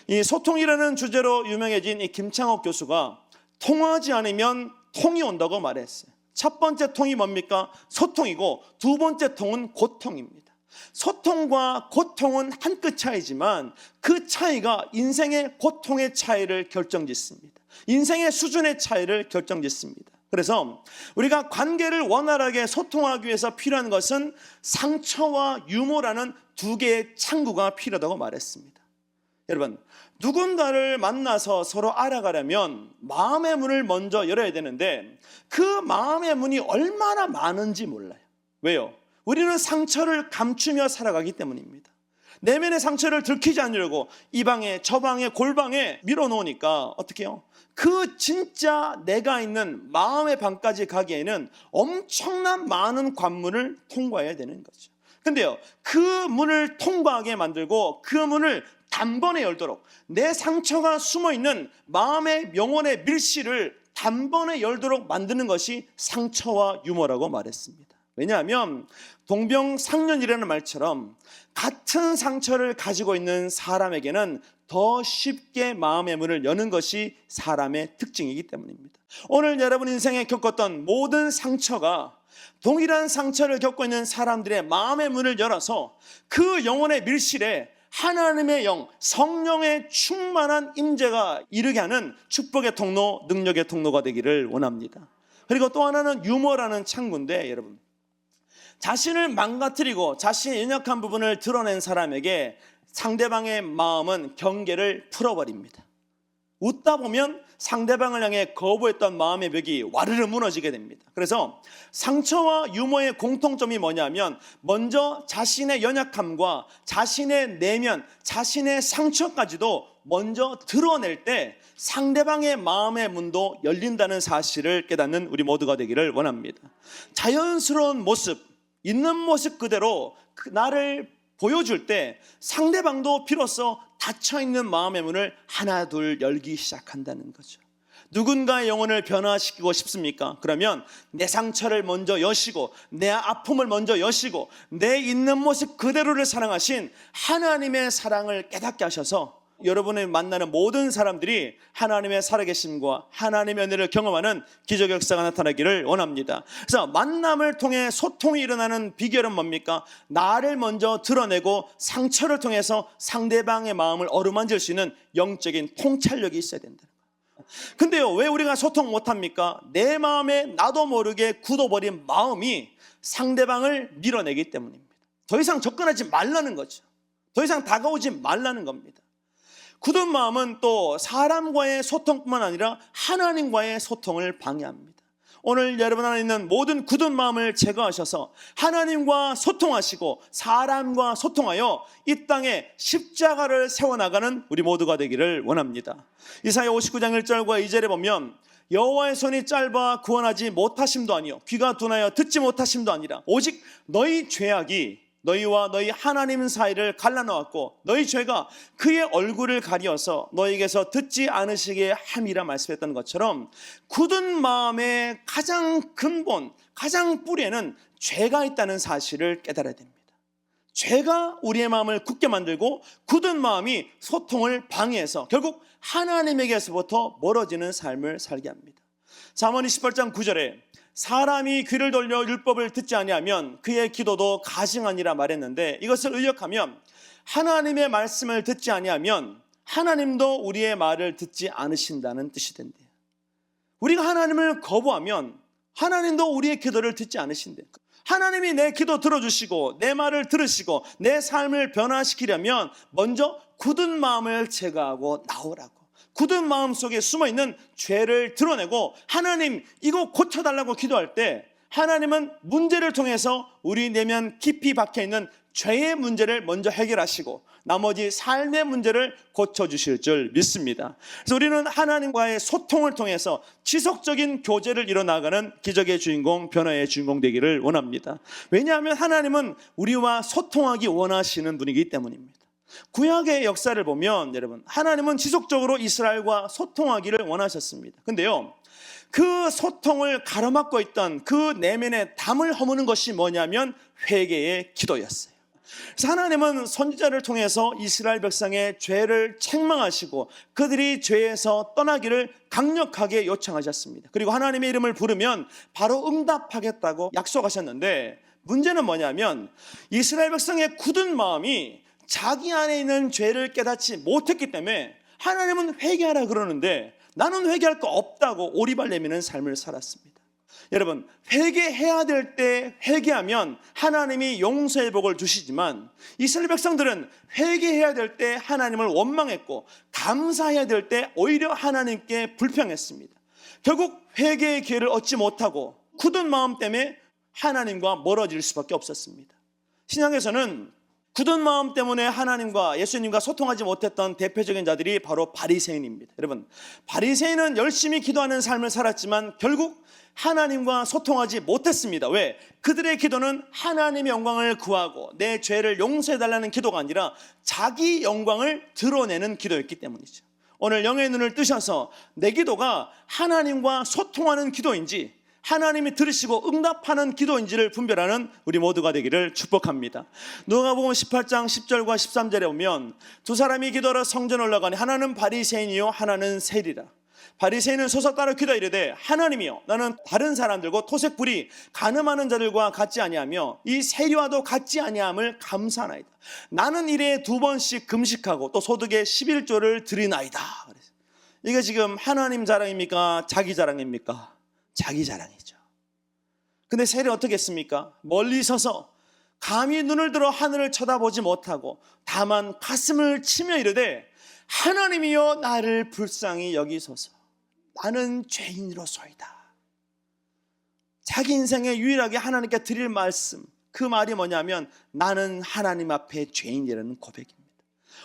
이 소통이라는 주제로 유명해진 이 김창옥 교수가 통하지 않으면 통이 온다고 말했어요. 첫 번째 통이 뭡니까? 소통이고 두 번째 통은 고통입니다. 소통과 고통은 한 끗 차이지만 그 차이가 인생의 고통의 차이를 결정짓습니다. 인생의 수준의 차이를 결정짓습니다. 그래서 우리가 관계를 원활하게 소통하기 위해서 필요한 것은 상처와 유머라는 두 개의 창구가 필요하다고 말했습니다. 여러분, 누군가를 만나서 서로 알아가려면 마음의 문을 먼저 열어야 되는데 그 마음의 문이 얼마나 많은지 몰라요. 왜요? 우리는 상처를 감추며 살아가기 때문입니다. 내면의 상처를 들키지 않으려고 이 방에 저 방에 골방에 밀어놓으니까 어떻게 해요? 그 진짜 내가 있는 마음의 방까지 가기에는 엄청난 많은 관문을 통과해야 되는 거죠. 근데요, 그 문을 통과하게 만들고 그 문을 단번에 열도록 내 상처가 숨어있는 마음의 영혼의 밀실을 단번에 열도록 만드는 것이 상처와 유머라고 말했습니다. 왜냐하면 동병상련이라는 말처럼 같은 상처를 가지고 있는 사람에게는 더 쉽게 마음의 문을 여는 것이 사람의 특징이기 때문입니다. 오늘 여러분 인생에 겪었던 모든 상처가 동일한 상처를 겪고 있는 사람들의 마음의 문을 열어서 그 영혼의 밀실에 하나님의 영, 성령의 충만한 임재가 이르게 하는 축복의 통로, 능력의 통로가 되기를 원합니다. 그리고 또 하나는 유머라는 창구인데 여러분, 자신을 망가뜨리고 자신의 연약한 부분을 드러낸 사람에게 상대방의 마음은 경계를 풀어버립니다. 웃다 보면 상대방을 향해 거부했던 마음의 벽이 와르르 무너지게 됩니다. 그래서 상처와 유머의 공통점이 뭐냐면 먼저 자신의 연약함과 자신의 내면, 자신의 상처까지도 먼저 드러낼 때 상대방의 마음의 문도 열린다는 사실을 깨닫는 우리 모두가 되기를 원합니다. 자연스러운 모습, 있는 모습 그대로 나를 보여줄 때 상대방도 비로소 닫혀있는 마음의 문을 하나 둘 열기 시작한다는 거죠. 누군가의 영혼을 변화시키고 싶습니까? 그러면 내 상처를 먼저 여시고 내 아픔을 먼저 여시고 내 있는 모습 그대로를 사랑하신 하나님의 사랑을 깨닫게 하셔서 여러분이 만나는 모든 사람들이 하나님의 살아계심과 하나님의 은혜를 경험하는 기적 역사가 나타나기를 원합니다. 그래서 만남을 통해 소통이 일어나는 비결은 뭡니까? 나를 먼저 드러내고 상처를 통해서 상대방의 마음을 어루만질 수 있는 영적인 통찰력이 있어야 된다. 근데요, 왜 우리가 소통 못합니까? 내 마음에 나도 모르게 굳어버린 마음이 상대방을 밀어내기 때문입니다. 더 이상 접근하지 말라는 거죠. 더 이상 다가오지 말라는 겁니다. 굳은 마음은 또 사람과의 소통뿐만 아니라 하나님과의 소통을 방해합니다. 오늘 여러분 안에 있는 모든 굳은 마음을 제거하셔서 하나님과 소통하시고 사람과 소통하여 이 땅에 십자가를 세워나가는 우리 모두가 되기를 원합니다. 이사야 59장 1절과 2절에 보면 여호와의 손이 짧아 구원하지 못하심도 아니요 귀가 둔하여 듣지 못하심도 아니라 오직 너희 죄악이 너희와 너희 하나님 사이를 갈라놓았고 너희 죄가 그의 얼굴을 가리어서 너희에게서 듣지 않으시게 함이라 말씀했던 것처럼 굳은 마음의 가장 근본, 가장 뿌리에는 죄가 있다는 사실을 깨달아야 됩니다. 죄가 우리의 마음을 굳게 만들고 굳은 마음이 소통을 방해해서 결국 하나님에게서부터 멀어지는 삶을 살게 합니다. 잠언 28장 9절에 사람이 귀를 돌려 율법을 듣지 아니하면 그의 기도도 가증하니라 말했는데, 이것을 의역하면 하나님의 말씀을 듣지 아니하면 하나님도 우리의 말을 듣지 않으신다는 뜻이 된대요. 우리가 하나님을 거부하면 하나님도 우리의 기도를 듣지 않으신대요. 하나님이 내 기도 들어주시고 내 말을 들으시고 내 삶을 변화시키려면 먼저 굳은 마음을 제거하고 나오라고, 굳은 마음 속에 숨어있는 죄를 드러내고 하나님 이거 고쳐달라고 기도할 때 하나님은 문제를 통해서 우리 내면 깊이 박혀있는 죄의 문제를 먼저 해결하시고 나머지 삶의 문제를 고쳐주실 줄 믿습니다. 그래서 우리는 하나님과의 소통을 통해서 지속적인 교제를 이뤄나가는 기적의 주인공, 변화의 주인공 되기를 원합니다. 왜냐하면 하나님은 우리와 소통하기 원하시는 분이기 때문입니다. 구약의 역사를 보면 여러분, 하나님은 지속적으로 이스라엘과 소통하기를 원하셨습니다. 근데요, 그 소통을 가로막고 있던 그 내면의 담을 허무는 것이 뭐냐면 회개의 기도였어요. 그래서 하나님은 선지자를 통해서 이스라엘 백성의 죄를 책망하시고 그들이 죄에서 떠나기를 강력하게 요청하셨습니다. 그리고 하나님의 이름을 부르면 바로 응답하겠다고 약속하셨는데, 문제는 뭐냐면 이스라엘 백성의 굳은 마음이 자기 안에 있는 죄를 깨닫지 못했기 때문에 하나님은 회개하라 그러는데 나는 회개할 거 없다고 오리발 내미는 삶을 살았습니다. 여러분, 회개해야 될 때 회개하면 하나님이 용서의 복을 주시지만 이스라엘 백성들은 회개해야 될 때 하나님을 원망했고 감사해야 될 때 오히려 하나님께 불평했습니다. 결국 회개의 기회를 얻지 못하고 굳은 마음 때문에 하나님과 멀어질 수밖에 없었습니다. 신약에서는 굳은 마음 때문에 하나님과 예수님과 소통하지 못했던 대표적인 자들이 바로 바리새인입니다. 여러분, 바리새인은 열심히 기도하는 삶을 살았지만 결국 하나님과 소통하지 못했습니다. 왜? 그들의 기도는 하나님의 영광을 구하고 내 죄를 용서해달라는 기도가 아니라 자기 영광을 드러내는 기도였기 때문이죠. 오늘 영의 눈을 뜨셔서 내 기도가 하나님과 소통하는 기도인지 하나님이 들으시고 응답하는 기도인지를 분별하는 우리 모두가 되기를 축복합니다. 누가복음 18장 10절과 13절에 보면 두 사람이 기도하러 성전에 올라가니 하나는 바리새인이요 하나는 세리라. 바리새인은 서서 따로 기도하 이르되 하나님이여, 나는 다른 사람들과 토색불이 가늠하는 자들과 같지 아니하며 이 세리와도 같지 아니함을 감사하나이다. 나는 일에 2번씩 금식하고 또 소득의 11조를 드리나이다. 이게 지금 하나님 자랑입니까? 자기 자랑입니까? 자기 자랑이죠. 근데 세리는 어떻게 했습니까? 멀리 서서 감히 눈을 들어 하늘을 쳐다보지 못하고 다만 가슴을 치며 이르되 하나님이여, 나를 불쌍히 여기소서. 나는 죄인으로소이다. 자기 인생에 유일하게 하나님께 드릴 말씀, 그 말이 뭐냐면 나는 하나님 앞에 죄인이라는 고백입니다.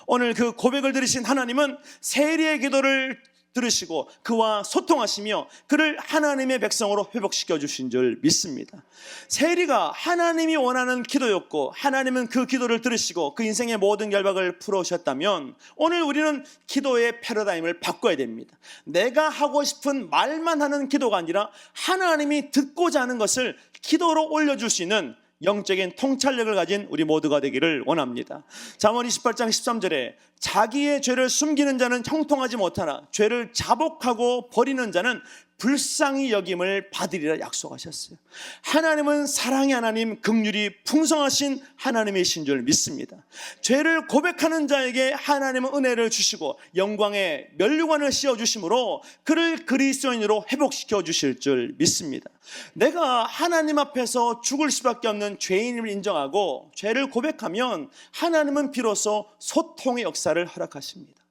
오늘 그 고백을 들으신 하나님은 세리의 기도를 들으시고 그와 소통하시며 그를 하나님의 백성으로 회복시켜 주신 줄 믿습니다. 세리가 하나님이 원하는 기도였고 하나님은 그 기도를 들으시고 그 인생의 모든 결박을 풀어오셨다면 오늘 우리는 기도의 패러다임을 바꿔야 됩니다. 내가 하고 싶은 말만 하는 기도가 아니라 하나님이 듣고자 하는 것을 기도로 올려줄 수 있는 영적인 통찰력을 가진 우리 모두가 되기를 원합니다. 잠언 28장 13절에 자기의 죄를 숨기는 자는 형통하지 못하나 죄를 자복하고 버리는 자는 불쌍히 여김을 받으리라 약속하셨어요. 하나님은 사랑의 하나님, 긍휼이 풍성하신 하나님이신 줄 믿습니다. 죄를 고백하는 자에게 하나님은 은혜를 주시고 영광의 면류관을 씌워주심으로 그를 그리스도인으로 회복시켜 주실 줄 믿습니다. 내가 하나님 앞에서 죽을 수밖에 없는 죄인임을 인정하고 죄를 고백하면 하나님은 비로소 소통의 역사를 허락하십니다.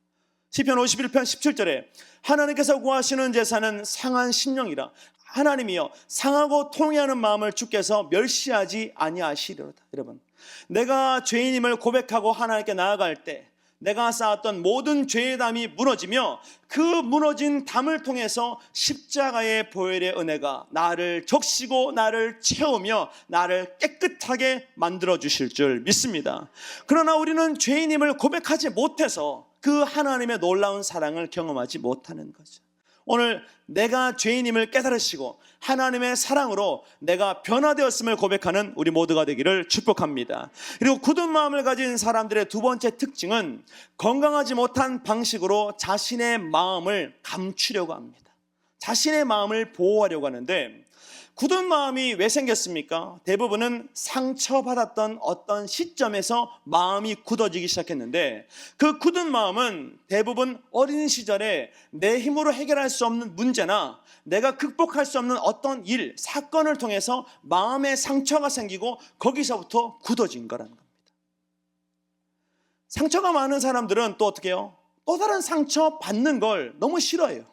시편 51편 17절에 하나님께서 구하시는 제사는 상한 심령이라 하나님이여 상하고 통회하는 마음을 주께서 멸시하지 아니하시리로다. 여러분, 내가 죄인임을 고백하고 하나님께 나아갈 때 내가 쌓았던 모든 죄의 담이 무너지며 그 무너진 담을 통해서 십자가의 보혈의 은혜가 나를 적시고 나를 채우며 나를 깨끗하게 만들어 주실 줄 믿습니다. 그러나 우리는 죄인임을 고백하지 못해서 그 하나님의 놀라운 사랑을 경험하지 못하는 거죠. 오늘 내가 죄인임을 깨달으시고 하나님의 사랑으로 내가 변화되었음을 고백하는 우리 모두가 되기를 축복합니다. 그리고 굳은 마음을 가진 사람들의 두 번째 특징은 건강하지 못한 방식으로 자신의 마음을 감추려고 합니다. 자신의 마음을 보호하려고 하는데 굳은 마음이 왜 생겼습니까? 대부분은 상처받았던 어떤 시점에서 마음이 굳어지기 시작했는데 그 굳은 마음은 대부분 어린 시절에 내 힘으로 해결할 수 없는 문제나 내가 극복할 수 없는 어떤 일, 사건을 통해서 마음에 상처가 생기고 거기서부터 굳어진 거라는 겁니다. 상처가 많은 사람들은 또 어떻게 해요? 또 다른 상처 받는 걸 너무 싫어해요.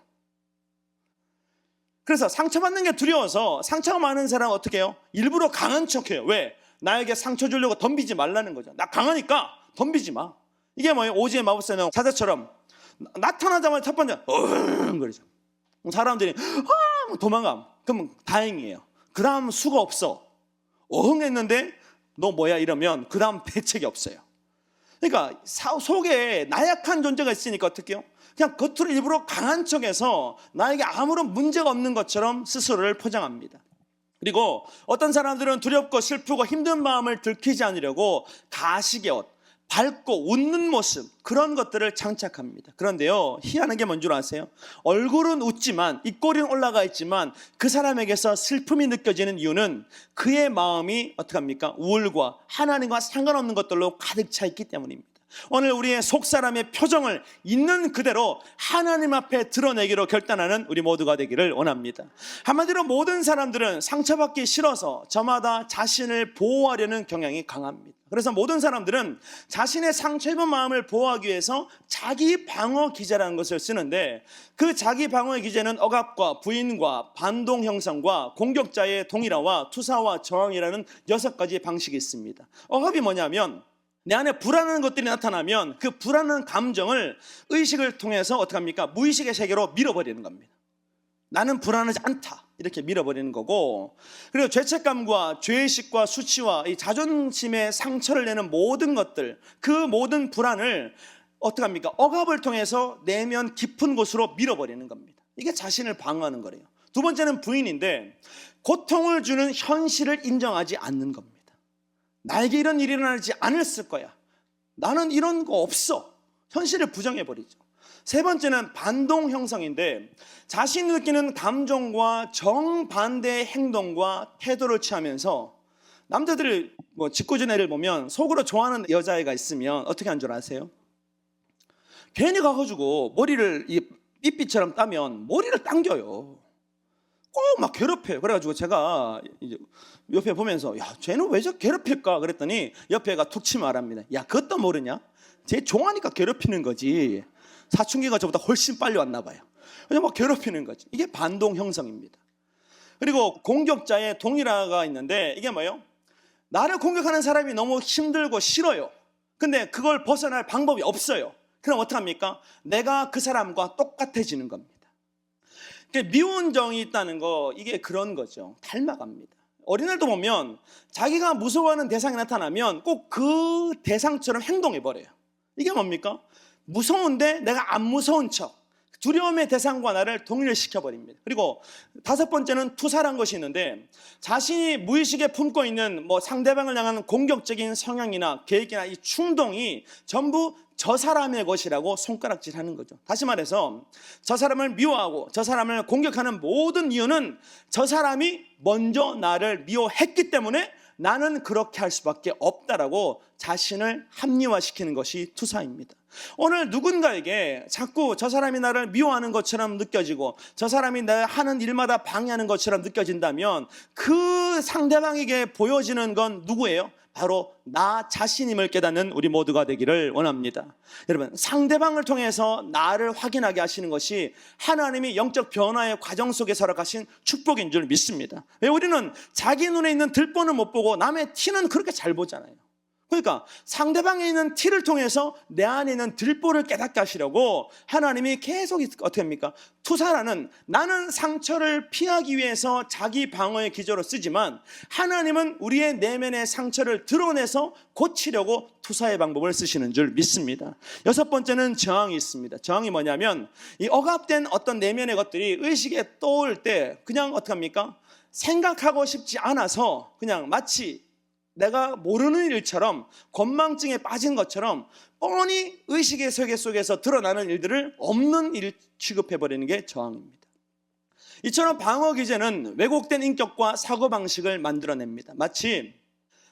그래서 상처받는 게 두려워서 상처가 많은 사람은 어떻게 해요? 일부러 강한 척해요. 왜? 나에게 상처 주려고 덤비지 말라는 거죠. 나 강하니까 덤비지 마. 이게 뭐예요? 오즈의 마법사는 사자처럼 나타나자마자 첫 번째 그러죠. 사람들이 도망가. 그럼 다행이에요. 그 다음 수가 없어. 어흥했는데 너 뭐야 이러면 그 다음 대책이 없어요. 그러니까 속에 나약한 존재가 있으니까 어떻게 해요? 그냥 겉으로 일부러 강한 척해서 나에게 아무런 문제가 없는 것처럼 스스로를 포장합니다. 그리고 어떤 사람들은 두렵고 슬프고 힘든 마음을 들키지 않으려고 가식의 옷, 밝고 웃는 모습 그런 것들을 장착합니다. 그런데요, 희한한 게 뭔 줄 아세요? 얼굴은 웃지만 입꼬리는 올라가 있지만 그 사람에게서 슬픔이 느껴지는 이유는 그의 마음이 어떻게 합니까? 우울과 하나님과 상관없는 것들로 가득 차 있기 때문입니다. 오늘 우리의 속사람의 표정을 있는 그대로 하나님 앞에 드러내기로 결단하는 우리 모두가 되기를 원합니다. 한마디로 모든 사람들은 상처받기 싫어서 저마다 자신을 보호하려는 경향이 강합니다. 그래서 모든 사람들은 자신의 상처 입은 마음을 보호하기 위해서 자기 방어 기제라는 것을 쓰는데 그 자기 방어의 기제는 억압과 부인과 반동 형성과 공격자의 동일화와 투사와 저항이라는 6가지 방식이 있습니다. 억압이 뭐냐면 내 안에 불안한 것들이 나타나면 그 불안한 감정을 의식을 통해서 어떻게 합니까? 무의식의 세계로 밀어버리는 겁니다. 나는 불안하지 않다 이렇게 밀어버리는 거고, 그리고 죄책감과 죄의식과 수치와 이 자존심의 상처를 내는 모든 것들, 그 모든 불안을 어떻게 합니까? 억압을 통해서 내면 깊은 곳으로 밀어버리는 겁니다. 이게 자신을 방어하는 거래요. 두 번째는 부인인데 고통을 주는 현실을 인정하지 않는 겁니다. 나에게 이런 일이 일어나지 않았을 거야. 나는 이런 거 없어. 현실을 부정해버리죠. 세 번째는 반동 형성인데 자신이 느끼는 감정과 정반대의 행동과 태도를 취하면서 남자들이 짓궂은 애를 보면 속으로 좋아하는 여자애가 있으면 어떻게 하는 줄 아세요? 괜히 가가지고 머리를 삐삐처럼 따면 머리를 당겨요. 꼭 막 괴롭혀요. 그래가지고 제가 이제 옆에 보면서 야, 쟤는 왜 저 괴롭힐까? 그랬더니 옆에 애가 툭 치면 말합니다. 야, 그것도 모르냐? 쟤 좋아하니까 괴롭히는 거지. 사춘기가 저보다 훨씬 빨리 왔나 봐요. 그냥 막 괴롭히는 거지. 이게 반동 형성입니다. 그리고 공격자의 동일화가 있는데 이게 뭐예요? 나를 공격하는 사람이 너무 힘들고 싫어요. 근데 그걸 벗어날 방법이 없어요. 그럼 어떡합니까? 내가 그 사람과 똑같아지는 겁니다. 미운 정이 있다는 거, 이게 그런 거죠. 닮아갑니다. 어린애도 보면 자기가 무서워하는 대상이 나타나면 꼭 그 대상처럼 행동해버려요. 이게 뭡니까? 무서운데 내가 안 무서운 척, 두려움의 대상과 나를 동일시켜버립니다. 그리고 다섯 번째는 투사란 것이 있는데, 자신이 무의식에 품고 있는 상대방을 향한 공격적인 성향이나 계획이나 이 충동이 전부 저 사람의 것이라고 손가락질하는 거죠. 다시 말해서 저 사람을 미워하고 저 사람을 공격하는 모든 이유는 저 사람이 먼저 나를 미워했기 때문에 나는 그렇게 할 수밖에 없다라고 자신을 합리화시키는 것이 투사입니다. 오늘 누군가에게 자꾸 저 사람이 나를 미워하는 것처럼 느껴지고 저 사람이 내가 하는 일마다 방해하는 것처럼 느껴진다면 그 상대방에게 보여지는 건 누구예요? 바로 나 자신임을 깨닫는 우리 모두가 되기를 원합니다. 여러분, 상대방을 통해서 나를 확인하게 하시는 것이 하나님이 영적 변화의 과정 속에 살아가신 축복인 줄 믿습니다. 왜? 우리는 자기 눈에 있는 들보는 못 보고 남의 티는 그렇게 잘 보잖아요. 그러니까 상대방에 있는 티를 통해서 내 안에 있는 들보를 깨닫게 하시려고 하나님이 계속 어떻게 합니까? 투사라는, 나는 상처를 피하기 위해서 자기 방어의 기조로 쓰지만 하나님은 우리의 내면의 상처를 드러내서 고치려고 투사의 방법을 쓰시는 줄 믿습니다. 여섯 번째는 저항이 있습니다. 저항이 뭐냐면, 이 억압된 어떤 내면의 것들이 의식에 떠올 때 그냥 어떻게 합니까? 생각하고 싶지 않아서 그냥 마치 내가 모르는 일처럼, 건망증에 빠진 것처럼 뻔히 의식의 세계 속에서 드러나는 일들을 없는 일 취급해버리는 게 저항입니다. 이처럼 방어 기제는 왜곡된 인격과 사고방식을 만들어냅니다. 마치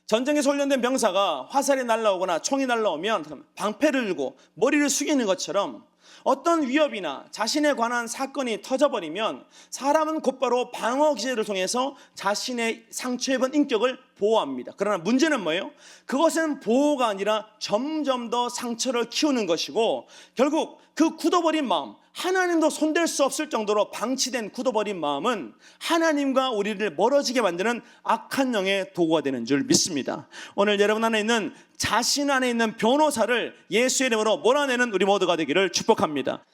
전쟁에서 훈련된 병사가 화살이 날라오거나 총이 날라오면 방패를 들고 머리를 숙이는 것처럼 어떤 위협이나 자신에 관한 사건이 터져버리면 사람은 곧바로 방어 기제를 통해서 자신의 상처 입은 인격을 보호합니다. 그러나 문제는 뭐예요? 그것은 보호가 아니라 점점 더 상처를 키우는 것이고, 결국 그 굳어버린 마음, 하나님도 손댈 수 없을 정도로 방치된 굳어버린 마음은 하나님과 우리를 멀어지게 만드는 악한 영의 도구가 되는 줄 믿습니다. 오늘 여러분 안에 있는 자신 안에 있는 변호사를 예수의 이름으로 몰아내는 우리 모두가 되기를 축복합니다.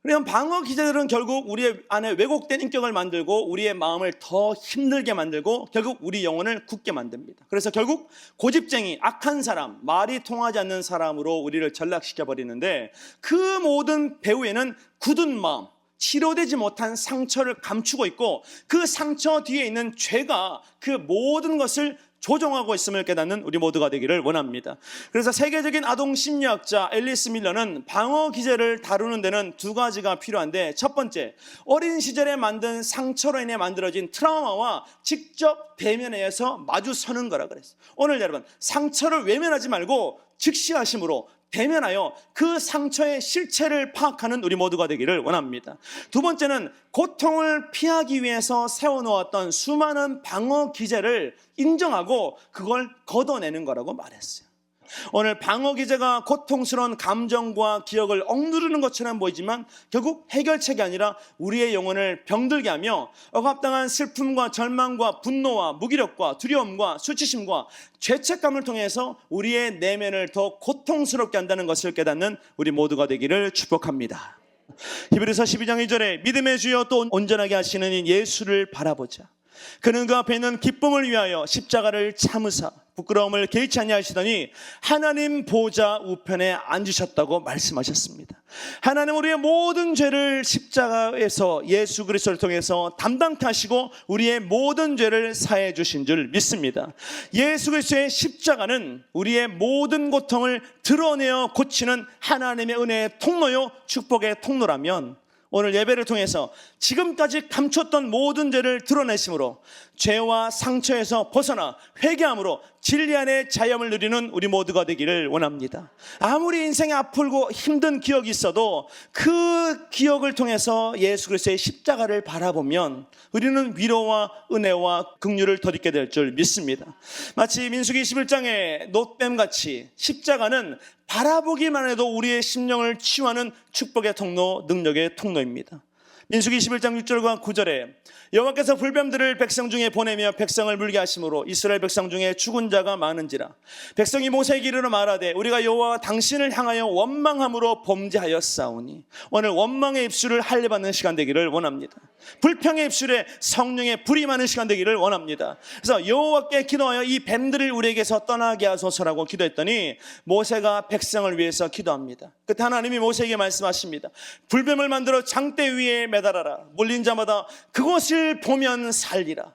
그러면 방어 기제들은 결국 우리의 안에 왜곡된 인격을 만들고 우리의 마음을 더 힘들게 만들고 결국 우리 영혼을 굳게 만듭니다. 그래서 결국 고집쟁이, 악한 사람, 말이 통하지 않는 사람으로 우리를 전락시켜 버리는데, 그 모든 배후에는 굳은 마음, 치료되지 못한 상처를 감추고 있고 그 상처 뒤에 있는 죄가 그 모든 것을 조종하고 있음을 깨닫는 우리 모두가 되기를 원합니다. 그래서 세계적인 아동 심리학자 앨리스 밀러는 방어 기제를 다루는 데는 두 가지가 필요한데, 첫 번째, 어린 시절에 만든 상처로 인해 만들어진 트라우마와 직접 대면해서 마주서는 거라 그랬어요. 오늘 여러분, 상처를 외면하지 말고 즉시하심으로 대면하여 그 상처의 실체를 파악하는 우리 모두가 되기를 원합니다. 두 번째는 고통을 피하기 위해서 세워놓았던 수많은 방어 기제를 인정하고 그걸 걷어내는 거라고 말했어요. 오늘 방어 기제가 고통스러운 감정과 기억을 억누르는 것처럼 보이지만 결국 해결책이 아니라 우리의 영혼을 병들게 하며 억압당한 슬픔과 절망과 분노와 무기력과 두려움과 수치심과 죄책감을 통해서 우리의 내면을 더 고통스럽게 한다는 것을 깨닫는 우리 모두가 되기를 축복합니다. 히브리서 12장 2절에 믿음의 주여 또 온전하게 하시는 이 예수를 바라보자. 그는 그 앞에 있는 기쁨을 위하여 십자가를 참으사 부끄러움을 개의치 아니하시더니 하나님 보좌 우편에 앉으셨다고 말씀하셨습니다. 하나님 우리의 모든 죄를 십자가에서 예수 그리스도를 통해서 담당케 하시고 우리의 모든 죄를 사해 주신 줄 믿습니다. 예수 그리스도의 십자가는 우리의 모든 고통을 드러내어 고치는 하나님의 은혜의 통로요 축복의 통로라면, 오늘 예배를 통해서 지금까지 감췄던 모든 죄를 드러내심으로 죄와 상처에서 벗어나 회개함으로 진리 안의 자유함을 누리는 우리 모두가 되기를 원합니다. 아무리 인생에 아프고 힘든 기억이 있어도 그 기억을 통해서 예수 그리스도의 십자가를 바라보면 우리는 위로와 은혜와 긍휼을 덧입게 될 줄 믿습니다. 마치 민수기 21장의 놋뱀같이 십자가는 바라보기만 해도 우리의 심령을 치유하는 축복의 통로, 능력의 통로입니다. 민수기 21장 6절과 9절에 여호와께서 불뱀들을 백성 중에 보내며 백성을 물게 하심으로 이스라엘 백성 중에 죽은 자가 많은지라. 백성이 모세에게 이르러 말하되 우리가 여호와 당신을 향하여 원망함으로 범죄하였사오니. 오늘 원망의 입술을 할례받는 시간 되기를 원합니다. 불평의 입술에 성령의 불이 많은 시간 되기를 원합니다. 그래서 여호와께 기도하여 이 뱀들을 우리에게서 떠나게 하소서라고 기도했더니 모세가 백성을 위해서 기도합니다. 그때 하나님이 모세에게 말씀하십니다. 불뱀을 만들어 장대 위에 매달아라. 물린 자마다 그것을 보면 살리라.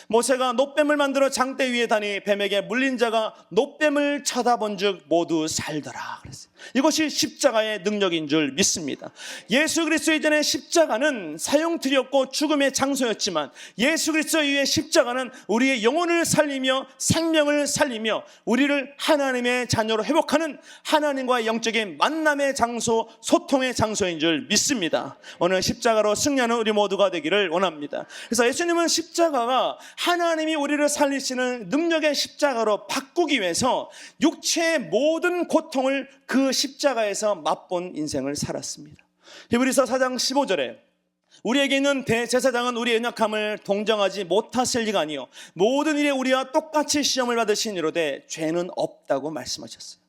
모세가 놋뱀을 만들어 장대 위에 다니 뱀에게 물린 자가 놋뱀을 쳐다본 즉 모두 살더라 그랬어요. 이것이 십자가의 능력인 줄 믿습니다. 예수 그리스도 이전에 십자가는 사형틀이었고 죽음의 장소였지만 예수 그리스도 이후에 십자가는 우리의 영혼을 살리며 생명을 살리며 우리를 하나님의 자녀로 회복하는 하나님과의 영적인 만남의 장소, 소통의 장소인 줄 믿습니다. 오늘 십자가로 승리하는 우리 모두가 되기를 원합니다. 그래서 예수님은 십자가가 하나님이 우리를 살리시는 능력의 십자가로 바꾸기 위해서 육체의 모든 고통을 그 십자가에서 맛본 인생을 살았습니다. 히브리서 4장 15절에 우리에게 있는 대제사장은 우리의 연약함을 동정하지 못하실 리가 아니요 모든 일에 우리와 똑같이 시험을 받으신 이로되 죄는 없다고 말씀하셨어요.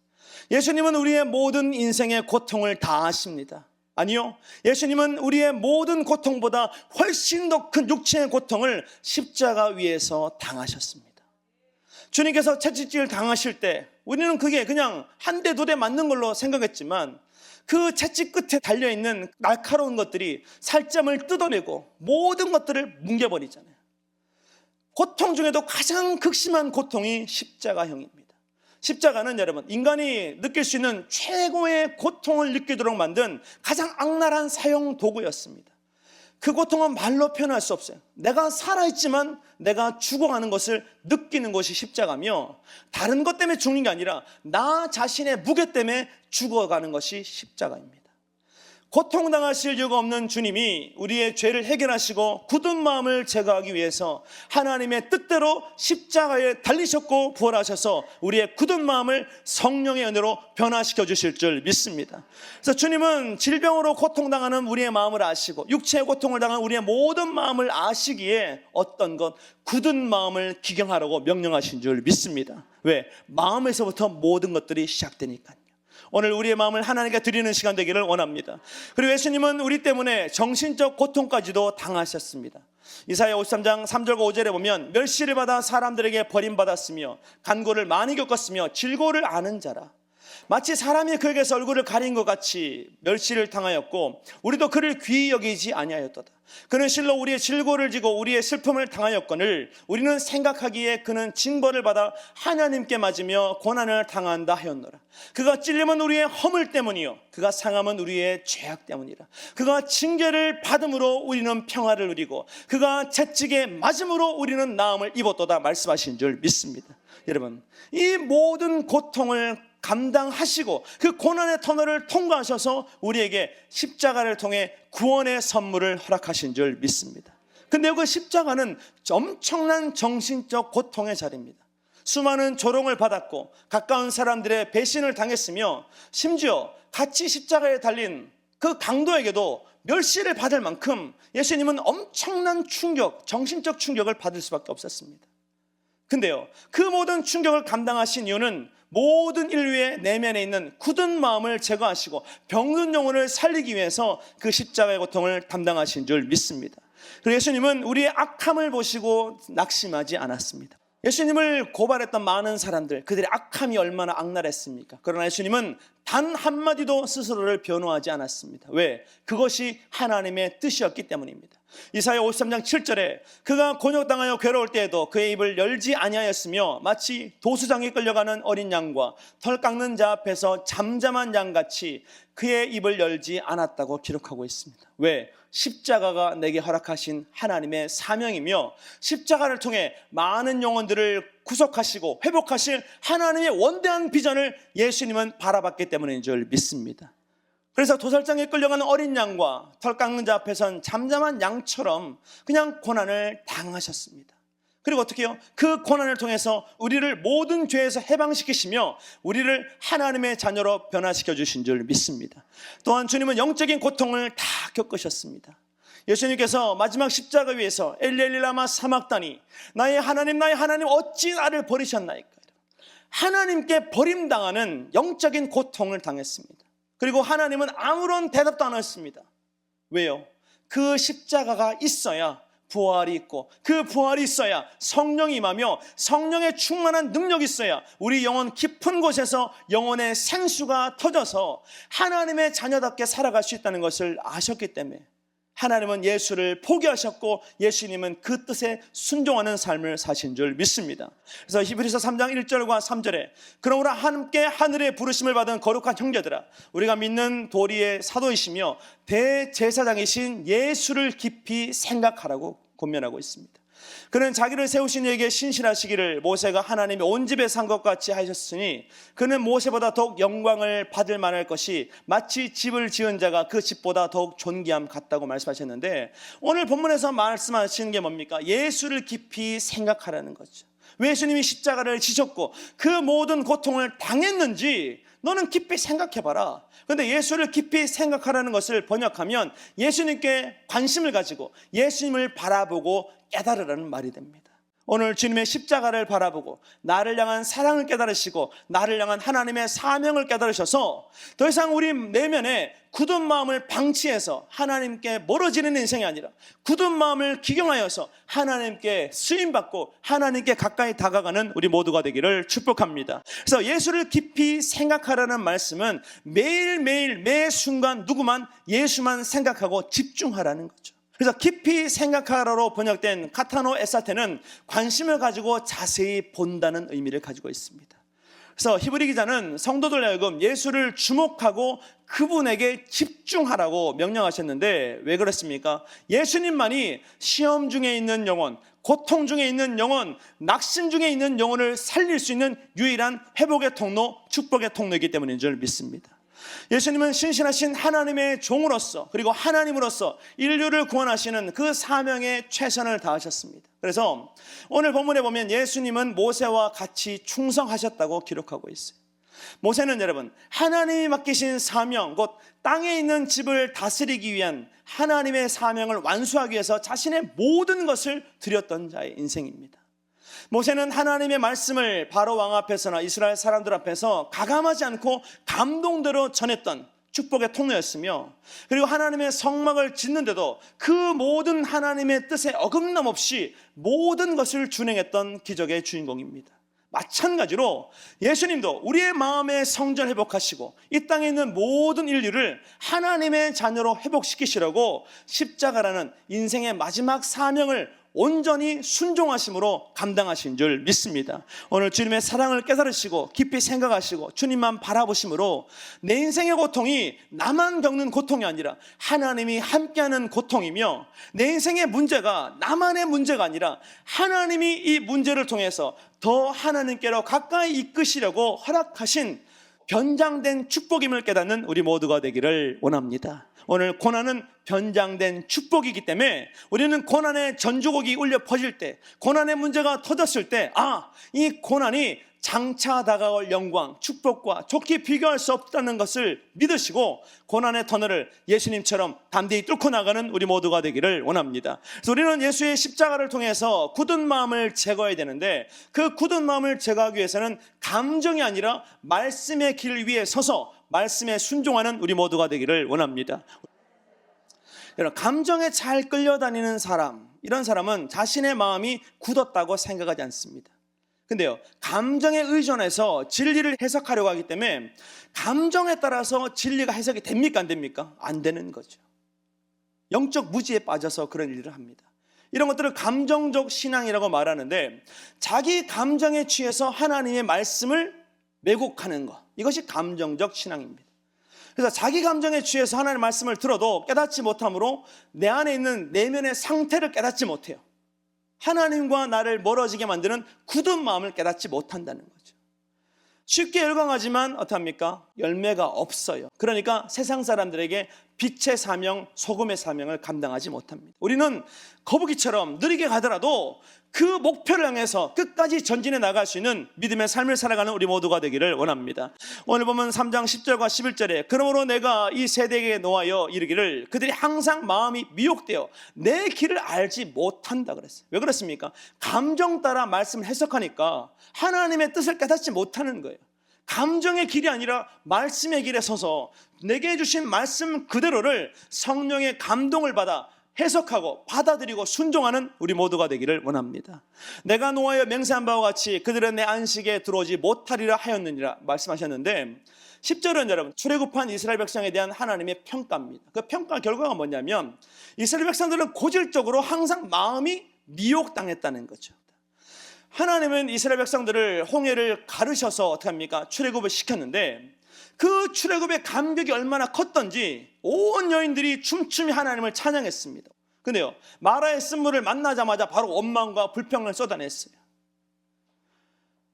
예수님은 우리의 모든 인생의 고통을 다 아십니다. 아니요, 예수님은 우리의 모든 고통보다 훨씬 더 큰 육체의 고통을 십자가 위에서 당하셨습니다. 주님께서 채찍질 당하실 때 우리는 그게 그냥 한 대 두 대 맞는 걸로 생각했지만 그 채찍 끝에 달려있는 날카로운 것들이 살점을 뜯어내고 모든 것들을 뭉개버리잖아요. 고통 중에도 가장 극심한 고통이 십자가형입니다. 십자가는 여러분 인간이 느낄 수 있는 최고의 고통을 느끼도록 만든 가장 악랄한 사형 도구였습니다. 그 고통은 말로 표현할 수 없어요. 내가 살아있지만 내가 죽어가는 것을 느끼는 것이 십자가며 다른 것 때문에 죽는 게 아니라 나 자신의 무게 때문에 죽어가는 것이 십자가입니다. 고통당하실 이유가 없는 주님이 우리의 죄를 해결하시고 굳은 마음을 제거하기 위해서 하나님의 뜻대로 십자가에 달리셨고 부활하셔서 우리의 굳은 마음을 성령의 은혜로 변화시켜 주실 줄 믿습니다. 그래서 주님은 질병으로 고통당하는 우리의 마음을 아시고 육체의 고통을 당한 우리의 모든 마음을 아시기에 어떤 것 굳은 마음을 기경하라고 명령하신 줄 믿습니다. 왜? 마음에서부터 모든 것들이 시작되니까요. 오늘 우리의 마음을 하나님께 드리는 시간 되기를 원합니다. 그리고 예수님은 우리 때문에 정신적 고통까지도 당하셨습니다. 이사야 53장 3절과 5절에 보면 멸시를 받아 사람들에게 버림받았으며 간고를 많이 겪었으며 질고를 아는 자라. 마치 사람이 그에게서 얼굴을 가린 것 같이 멸시를 당하였고 우리도 그를 귀히 여기지 아니하였도다. 그는 실로 우리의 질고를 지고 우리의 슬픔을 당하였거늘 우리는 생각하기에 그는 징벌을 받아 하나님께 맞으며 고난을 당한다 하였노라. 그가 찔림은 우리의 허물 때문이요 그가 상함은 우리의 죄악 때문이라. 그가 징계를 받음으로 우리는 평화를 누리고 그가 채찍에 맞음으로 우리는 나음을 입었도다 말씀하신 줄 믿습니다. 여러분 이 모든 고통을 감당하시고 그 고난의 터널을 통과하셔서 우리에게 십자가를 통해 구원의 선물을 허락하신 줄 믿습니다. 근데 그 십자가는 엄청난 정신적 고통의 자리입니다. 수많은 조롱을 받았고 가까운 사람들의 배신을 당했으며 심지어 같이 십자가에 달린 그 강도에게도 멸시를 받을 만큼 예수님은 엄청난 충격, 정신적 충격을 받을 수밖에 없었습니다. 근데요, 그 모든 충격을 감당하신 이유는 모든 인류의 내면에 있는 굳은 마음을 제거하시고 병든 영혼을 살리기 위해서 그 십자가의 고통을 담당하신 줄 믿습니다. 그리고 예수님은 우리의 악함을 보시고 낙심하지 않았습니다. 예수님을 고발했던 많은 사람들, 그들의 악함이 얼마나 악랄했습니까? 그러나 예수님은 단 한마디도 스스로를 변호하지 않았습니다. 왜? 그것이 하나님의 뜻이었기 때문입니다. 이사야 53장 7절에 그가 곤욕당하여 괴로울 때에도 그의 입을 열지 아니하였으며 마치 도수장에 끌려가는 어린 양과 털 깎는 자 앞에서 잠잠한 양같이 그의 입을 열지 않았다고 기록하고 있습니다. 왜? 십자가가 내게 허락하신 하나님의 사명이며 십자가를 통해 많은 영혼들을 구속하시고 회복하실 하나님의 원대한 비전을 예수님은 바라봤기 때문인 줄 믿습니다. 그래서 도살장에 끌려가는 어린 양과 털 깎는 자 앞에선 잠잠한 양처럼 그냥 고난을 당하셨습니다. 그리고 어떻게 해요? 그 고난을 통해서 우리를 모든 죄에서 해방시키시며 우리를 하나님의 자녀로 변화시켜 주신 줄 믿습니다. 또한 주님은 영적인 고통을 다 겪으셨습니다. 예수님께서 마지막 십자가 위에서 엘리 라마 사막다니 나의 하나님 어찌 나를 버리셨나이까. 하나님께 버림당하는 영적인 고통을 당했습니다. 그리고 하나님은 아무런 대답도 안 했습니다. 왜요? 그 십자가가 있어야 부활이 있고, 그 부활이 있어야 성령이 임하며 성령의 충만한 능력이 있어야 우리 영혼 깊은 곳에서 영혼의 생수가 터져서 하나님의 자녀답게 살아갈 수 있다는 것을 아셨기 때문에 하나님은 예수를 포기하셨고 예수님은 그 뜻에 순종하는 삶을 사신 줄 믿습니다. 그래서 히브리서 3장 1절과 3절에 그러므로 함께 하늘의 부르심을 받은 거룩한 형제들아, 우리가 믿는 도리의 사도이시며 대제사장이신 예수를 깊이 생각하라고 권면하고 있습니다. 그는 자기를 세우신 이에게 신실하시기를 모세가 하나님의 온 집에 산 것 같이 하셨으니 그는 모세보다 더욱 영광을 받을 만할 것이 마치 집을 지은 자가 그 집보다 더욱 존귀함 같다고 말씀하셨는데, 오늘 본문에서 말씀하시는 게 뭡니까? 예수를 깊이 생각하라는 거죠. 왜 예수님이 십자가를 지셨고 그 모든 고통을 당했는지 너는 깊이 생각해봐라. 그런데 예수를 깊이 생각하라는 것을 번역하면 예수님께 관심을 가지고 예수님을 바라보고 깨달으라는 말이 됩니다. 오늘 주님의 십자가를 바라보고 나를 향한 사랑을 깨달으시고 나를 향한 하나님의 사명을 깨달으셔서 더 이상 우리 내면에 굳은 마음을 방치해서 하나님께 멀어지는 인생이 아니라 굳은 마음을 기경하여서 하나님께 쓰임받고 하나님께 가까이 다가가는 우리 모두가 되기를 축복합니다. 그래서 예수를 깊이 생각하라는 말씀은 매일매일 매 순간 누구만 예수만 생각하고 집중하라는 거죠. 그래서 깊이 생각하라로 번역된 카타노 에사테는 관심을 가지고 자세히 본다는 의미를 가지고 있습니다. 그래서 히브리 기자는 성도들 하여금 예수를 주목하고 그분에게 집중하라고 명령하셨는데 왜 그렇습니까? 예수님만이 시험 중에 있는 영혼, 고통 중에 있는 영혼, 낙심 중에 있는 영혼을 살릴 수 있는 유일한 회복의 통로, 축복의 통로이기 때문인 줄 믿습니다. 예수님은 신실하신 하나님의 종으로서 그리고 하나님으로서 인류를 구원하시는 그 사명에 최선을 다하셨습니다. 그래서 오늘 본문에 보면 예수님은 모세와 같이 충성하셨다고 기록하고 있어요. 모세는 여러분 하나님이 맡기신 사명, 곧 땅에 있는 집을 다스리기 위한 하나님의 사명을 완수하기 위해서 자신의 모든 것을 드렸던 자의 인생입니다. 모세는 하나님의 말씀을 바로 왕 앞에서나 이스라엘 사람들 앞에서 가감하지 않고 감동대로 전했던 축복의 통로였으며, 그리고 하나님의 성막을 짓는데도 그 모든 하나님의 뜻에 어긋남 없이 모든 것을 준행했던 기적의 주인공입니다. 마찬가지로 예수님도 우리의 마음의 성전 회복하시고 이 땅에 있는 모든 인류를 하나님의 자녀로 회복시키시려고 십자가라는 인생의 마지막 사명을 온전히 순종하심으로 감당하신 줄 믿습니다. 오늘 주님의 사랑을 깨달으시고 깊이 생각하시고 주님만 바라보심으로 내 인생의 고통이 나만 겪는 고통이 아니라 하나님이 함께하는 고통이며, 내 인생의 문제가 나만의 문제가 아니라 하나님이 이 문제를 통해서 더 하나님께로 가까이 이끄시려고 허락하신 변장된 축복임을 깨닫는 우리 모두가 되기를 원합니다. 오늘 고난은 변장된 축복이기 때문에 우리는 고난의 전주곡이 울려 퍼질 때, 고난의 문제가 터졌을 때, 이 고난이 장차 다가올 영광, 축복과 좋게 비교할 수 없다는 것을 믿으시고 고난의 터널을 예수님처럼 담대히 뚫고 나가는 우리 모두가 되기를 원합니다. 그래서 우리는 예수의 십자가를 통해서 굳은 마음을 제거해야 되는데, 그 굳은 마음을 제거하기 위해서는 감정이 아니라 말씀의 길 위에 서서 말씀에 순종하는 우리 모두가 되기를 원합니다. 여러분, 감정에 잘 끌려다니는 사람, 이런 사람은 자신의 마음이 굳었다고 생각하지 않습니다. 근데요, 감정에 의존해서 진리를 해석하려고 하기 때문에 감정에 따라서 진리가 해석이 됩니까? 안 됩니까? 안 되는 거죠. 영적 무지에 빠져서 그런 일을 합니다. 이런 것들을 감정적 신앙이라고 말하는데, 자기 감정에 취해서 하나님의 말씀을 왜곡하는 것, 이것이 감정적 신앙입니다. 그래서 자기 감정에 취해서 하나님의 말씀을 들어도 깨닫지 못함으로 내 안에 있는 내면의 상태를 깨닫지 못해요. 하나님과 나를 멀어지게 만드는 굳은 마음을 깨닫지 못한다는 거죠. 쉽게 열광하지만 어떡합니까? 열매가 없어요. 그러니까 세상 사람들에게 빛의 사명, 소금의 사명을 감당하지 못합니다. 우리는 거북이처럼 느리게 가더라도 그 목표를 향해서 끝까지 전진해 나갈 수 있는 믿음의 삶을 살아가는 우리 모두가 되기를 원합니다. 오늘 보면 3장 10절과 11절에 그러므로 내가 이 세대에게 노하여 이르기를 그들이 항상 마음이 미혹되어 내 길을 알지 못한다 그랬어요. 왜 그렇습니까? 감정 따라 말씀을 해석하니까 하나님의 뜻을 깨닫지 못하는 거예요. 감정의 길이 아니라 말씀의 길에 서서 내게 주신 말씀 그대로를 성령의 감동을 받아 해석하고 받아들이고 순종하는 우리 모두가 되기를 원합니다. 내가 노하여 맹세한 바와 같이 그들은 내 안식에 들어오지 못하리라 하였느니라 말씀하셨는데 10절은 여러분 출애굽한 이스라엘 백성에 대한 하나님의 평가입니다. 그 평가 결과가 뭐냐면 이스라엘 백성들은 고질적으로 항상 마음이 미혹당했다는 거죠. 하나님은 이스라엘 백성들을 홍해를 가르셔서 어떻게 합니까? 출애굽을 시켰는데 그 출애굽의 감격이 얼마나 컸던지 온 여인들이 춤추며 하나님을 찬양했습니다. 근데요, 마라의 쓴물을 만나자마자 바로 원망과 불평을 쏟아냈어요.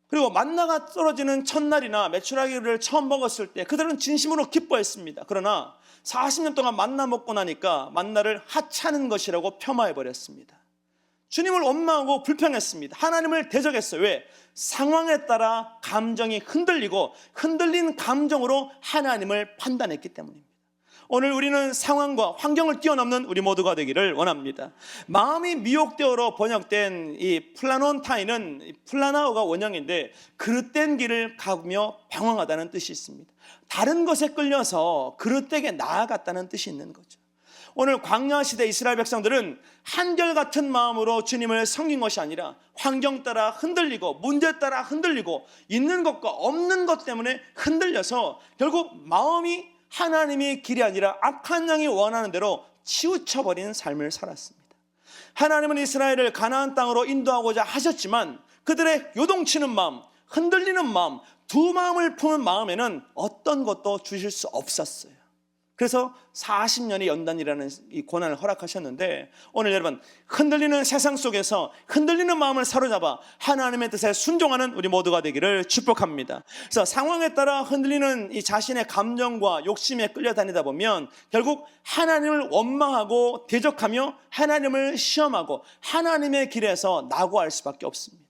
그리고 만나가 떨어지는 첫날이나 메추라기를 처음 먹었을 때 그들은 진심으로 기뻐했습니다. 그러나 40년 동안 만나 먹고 나니까 만나를 하찮은 것이라고 폄하해버렸습니다. 주님을 원망하고 불평했습니다. 하나님을 대적했어요. 왜? 상황에 따라 감정이 흔들리고 흔들린 감정으로 하나님을 판단했기 때문입니다. 오늘 우리는 상황과 환경을 뛰어넘는 우리 모두가 되기를 원합니다. 마음이 미혹되어로 번역된 이 플라논타인은 플라나오가 원형인데 그릇된 길을 가며 방황하다는 뜻이 있습니다. 다른 것에 끌려서 그릇되게 나아갔다는 뜻이 있는 거죠. 오늘 광야 시대 이스라엘 백성들은 한결같은 마음으로 주님을 섬긴 것이 아니라 환경 따라 흔들리고 문제 따라 흔들리고 있는 것과 없는 것 때문에 흔들려서 결국 마음이 하나님의 길이 아니라 악한 영이 원하는 대로 치우쳐버린 삶을 살았습니다. 하나님은 이스라엘을 가나안 땅으로 인도하고자 하셨지만 그들의 요동치는 마음, 흔들리는 마음, 두 마음을 품은 마음에는 어떤 것도 주실 수 없었어요. 그래서 40년의 연단이라는 이 고난을 허락하셨는데 오늘 여러분 흔들리는 세상 속에서 흔들리는 마음을 사로잡아 하나님의 뜻에 순종하는 우리 모두가 되기를 축복합니다. 그래서 상황에 따라 흔들리는 이 자신의 감정과 욕심에 끌려다니다 보면 결국 하나님을 원망하고 대적하며 하나님을 시험하고 하나님의 길에서 낙오할 수밖에 없습니다.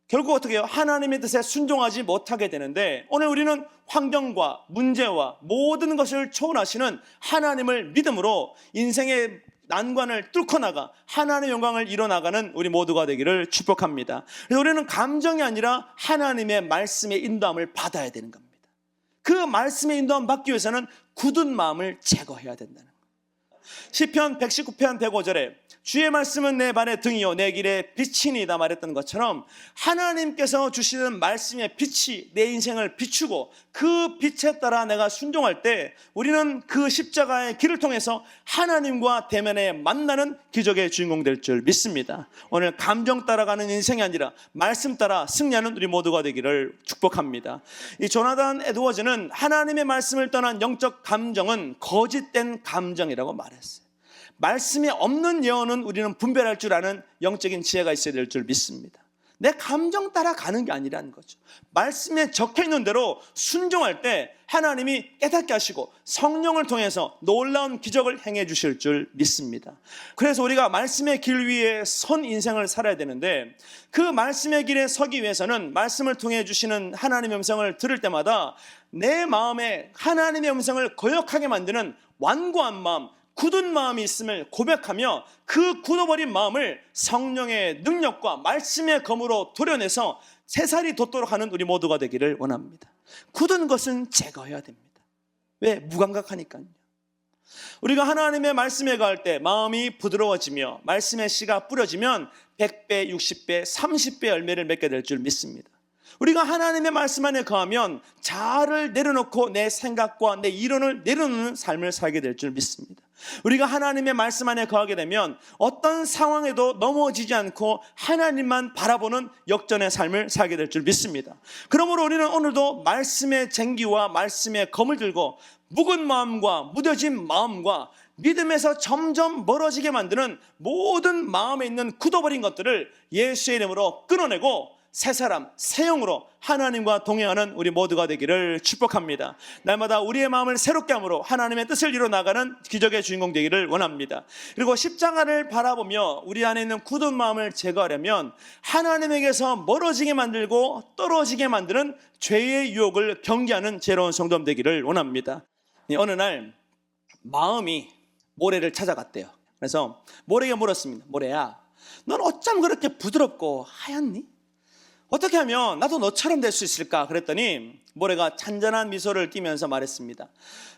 결국 어떻게 해요? 하나님의 뜻에 순종하지 못하게 되는데 오늘 우리는 환경과 문제와 모든 것을 초월하시는 하나님을 믿음으로 인생의 난관을 뚫고 나가 하나님의 영광을 이뤄나가는 우리 모두가 되기를 축복합니다. 그래서 우리는 감정이 아니라 하나님의 말씀의 인도함을 받아야 되는 겁니다. 그 말씀의 인도함을 받기 위해서는 굳은 마음을 제거해야 된다는 거예요. 시편 119편 105절에 주의 말씀은 내 발의 등이요 내 길의 빛이니이다 말했던 것처럼 하나님께서 주시는 말씀의 빛이 내 인생을 비추고 그 빛에 따라 내가 순종할 때 우리는 그 십자가의 길을 통해서 하나님과 대면에 만나는 기적의 주인공 될 줄 믿습니다. 오늘 감정 따라가는 인생이 아니라 말씀 따라 승리하는 우리 모두가 되기를 축복합니다. 이 조나단 에드워즈는 하나님의 말씀을 떠난 영적 감정은 거짓된 감정이라고 말했어요. 말씀이 없는 예언은 우리는 분별할 줄 아는 영적인 지혜가 있어야 될 줄 믿습니다. 내 감정 따라 가는 게 아니라는 거죠. 말씀에 적혀있는 대로 순종할 때 하나님이 깨닫게 하시고 성령을 통해서 놀라운 기적을 행해 주실 줄 믿습니다. 그래서 우리가 말씀의 길 위에 선 인생을 살아야 되는데 그 말씀의 길에 서기 위해서는 말씀을 통해 주시는 하나님의 음성을 들을 때마다 내 마음에 하나님의 음성을 거역하게 만드는 완고한 마음, 굳은 마음이 있음을 고백하며 그 굳어버린 마음을 성령의 능력과 말씀의 검으로 도려내서 새살이 돋도록 하는 우리 모두가 되기를 원합니다. 굳은 것은 제거해야 됩니다. 왜? 무감각하니까요. 우리가 하나님의 말씀에 가할 때 마음이 부드러워지며 말씀의 씨가 뿌려지면 100배, 60배, 30배 열매를 맺게 될 줄 믿습니다. 우리가 하나님의 말씀 안에 거하면 자아를 내려놓고 내 생각과 내 이론을 내려놓는 삶을 살게 될 줄 믿습니다. 우리가 하나님의 말씀 안에 거하게 되면 어떤 상황에도 넘어지지 않고 하나님만 바라보는 역전의 삶을 살게 될 줄 믿습니다. 그러므로 우리는 오늘도 말씀의 쟁기와 말씀의 검을 들고 묵은 마음과 무뎌진 마음과 믿음에서 점점 멀어지게 만드는 모든 마음에 있는 굳어버린 것들을 예수의 이름으로 끊어내고 새 사람, 새 영으로 하나님과 동행하는 우리 모두가 되기를 축복합니다. 날마다 우리의 마음을 새롭게 함으로 하나님의 뜻을 이루어 나가는 기적의 주인공 되기를 원합니다. 그리고 십자가를 바라보며 우리 안에 있는 굳은 마음을 제거하려면 하나님에게서 멀어지게 만들고 떨어지게 만드는 죄의 유혹을 경계하는 지혜로운 성도 되기를 원합니다. 어느 날 마음이 모래를 찾아갔대요. 그래서 모래에게 물었습니다. 모래야, 넌 어쩜 그렇게 부드럽고 하얗니? 어떻게 하면 나도 너처럼 될 수 있을까? 그랬더니 모래가 잔잔한 미소를 띠면서 말했습니다.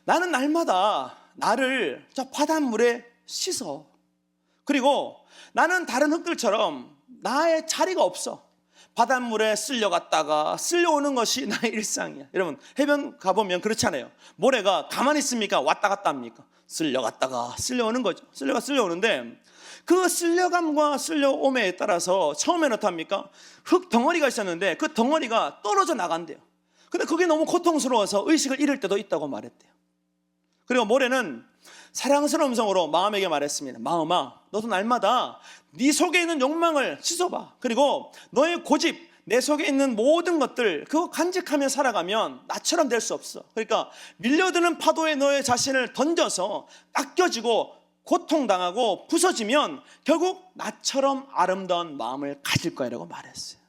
나는 날마다 나를 저 바닷물에 씻어. 그리고 나는 다른 흙들처럼 나의 자리가 없어. 바닷물에 쓸려갔다가 쓸려오는 것이 나의 일상이야. 여러분, 해변 가보면 그렇잖아요. 모래가 가만히 있습니까? 왔다 갔다 합니까? 쓸려갔다가 쓸려오는 거죠. 쓸려오는데 그 쓸려감과 쓸려옴에 따라서 처음에는 어떡합니까? 흙 덩어리가 있었는데 그 덩어리가 떨어져 나간대요. 근데 그게 너무 고통스러워서 의식을 잃을 때도 있다고 말했대요. 그리고 모래는 사랑스러운 음성으로 마음에게 말했습니다. 마음아, 너도 날마다 네 속에 있는 욕망을 씻어봐. 그리고 너의 고집, 내 속에 있는 모든 것들 그거 간직하며 살아가면 나처럼 될 수 없어. 그러니까 밀려드는 파도에 너의 자신을 던져서 깎여지고 고통당하고 부서지면 결국 나처럼 아름다운 마음을 가질 거라고 말했어요.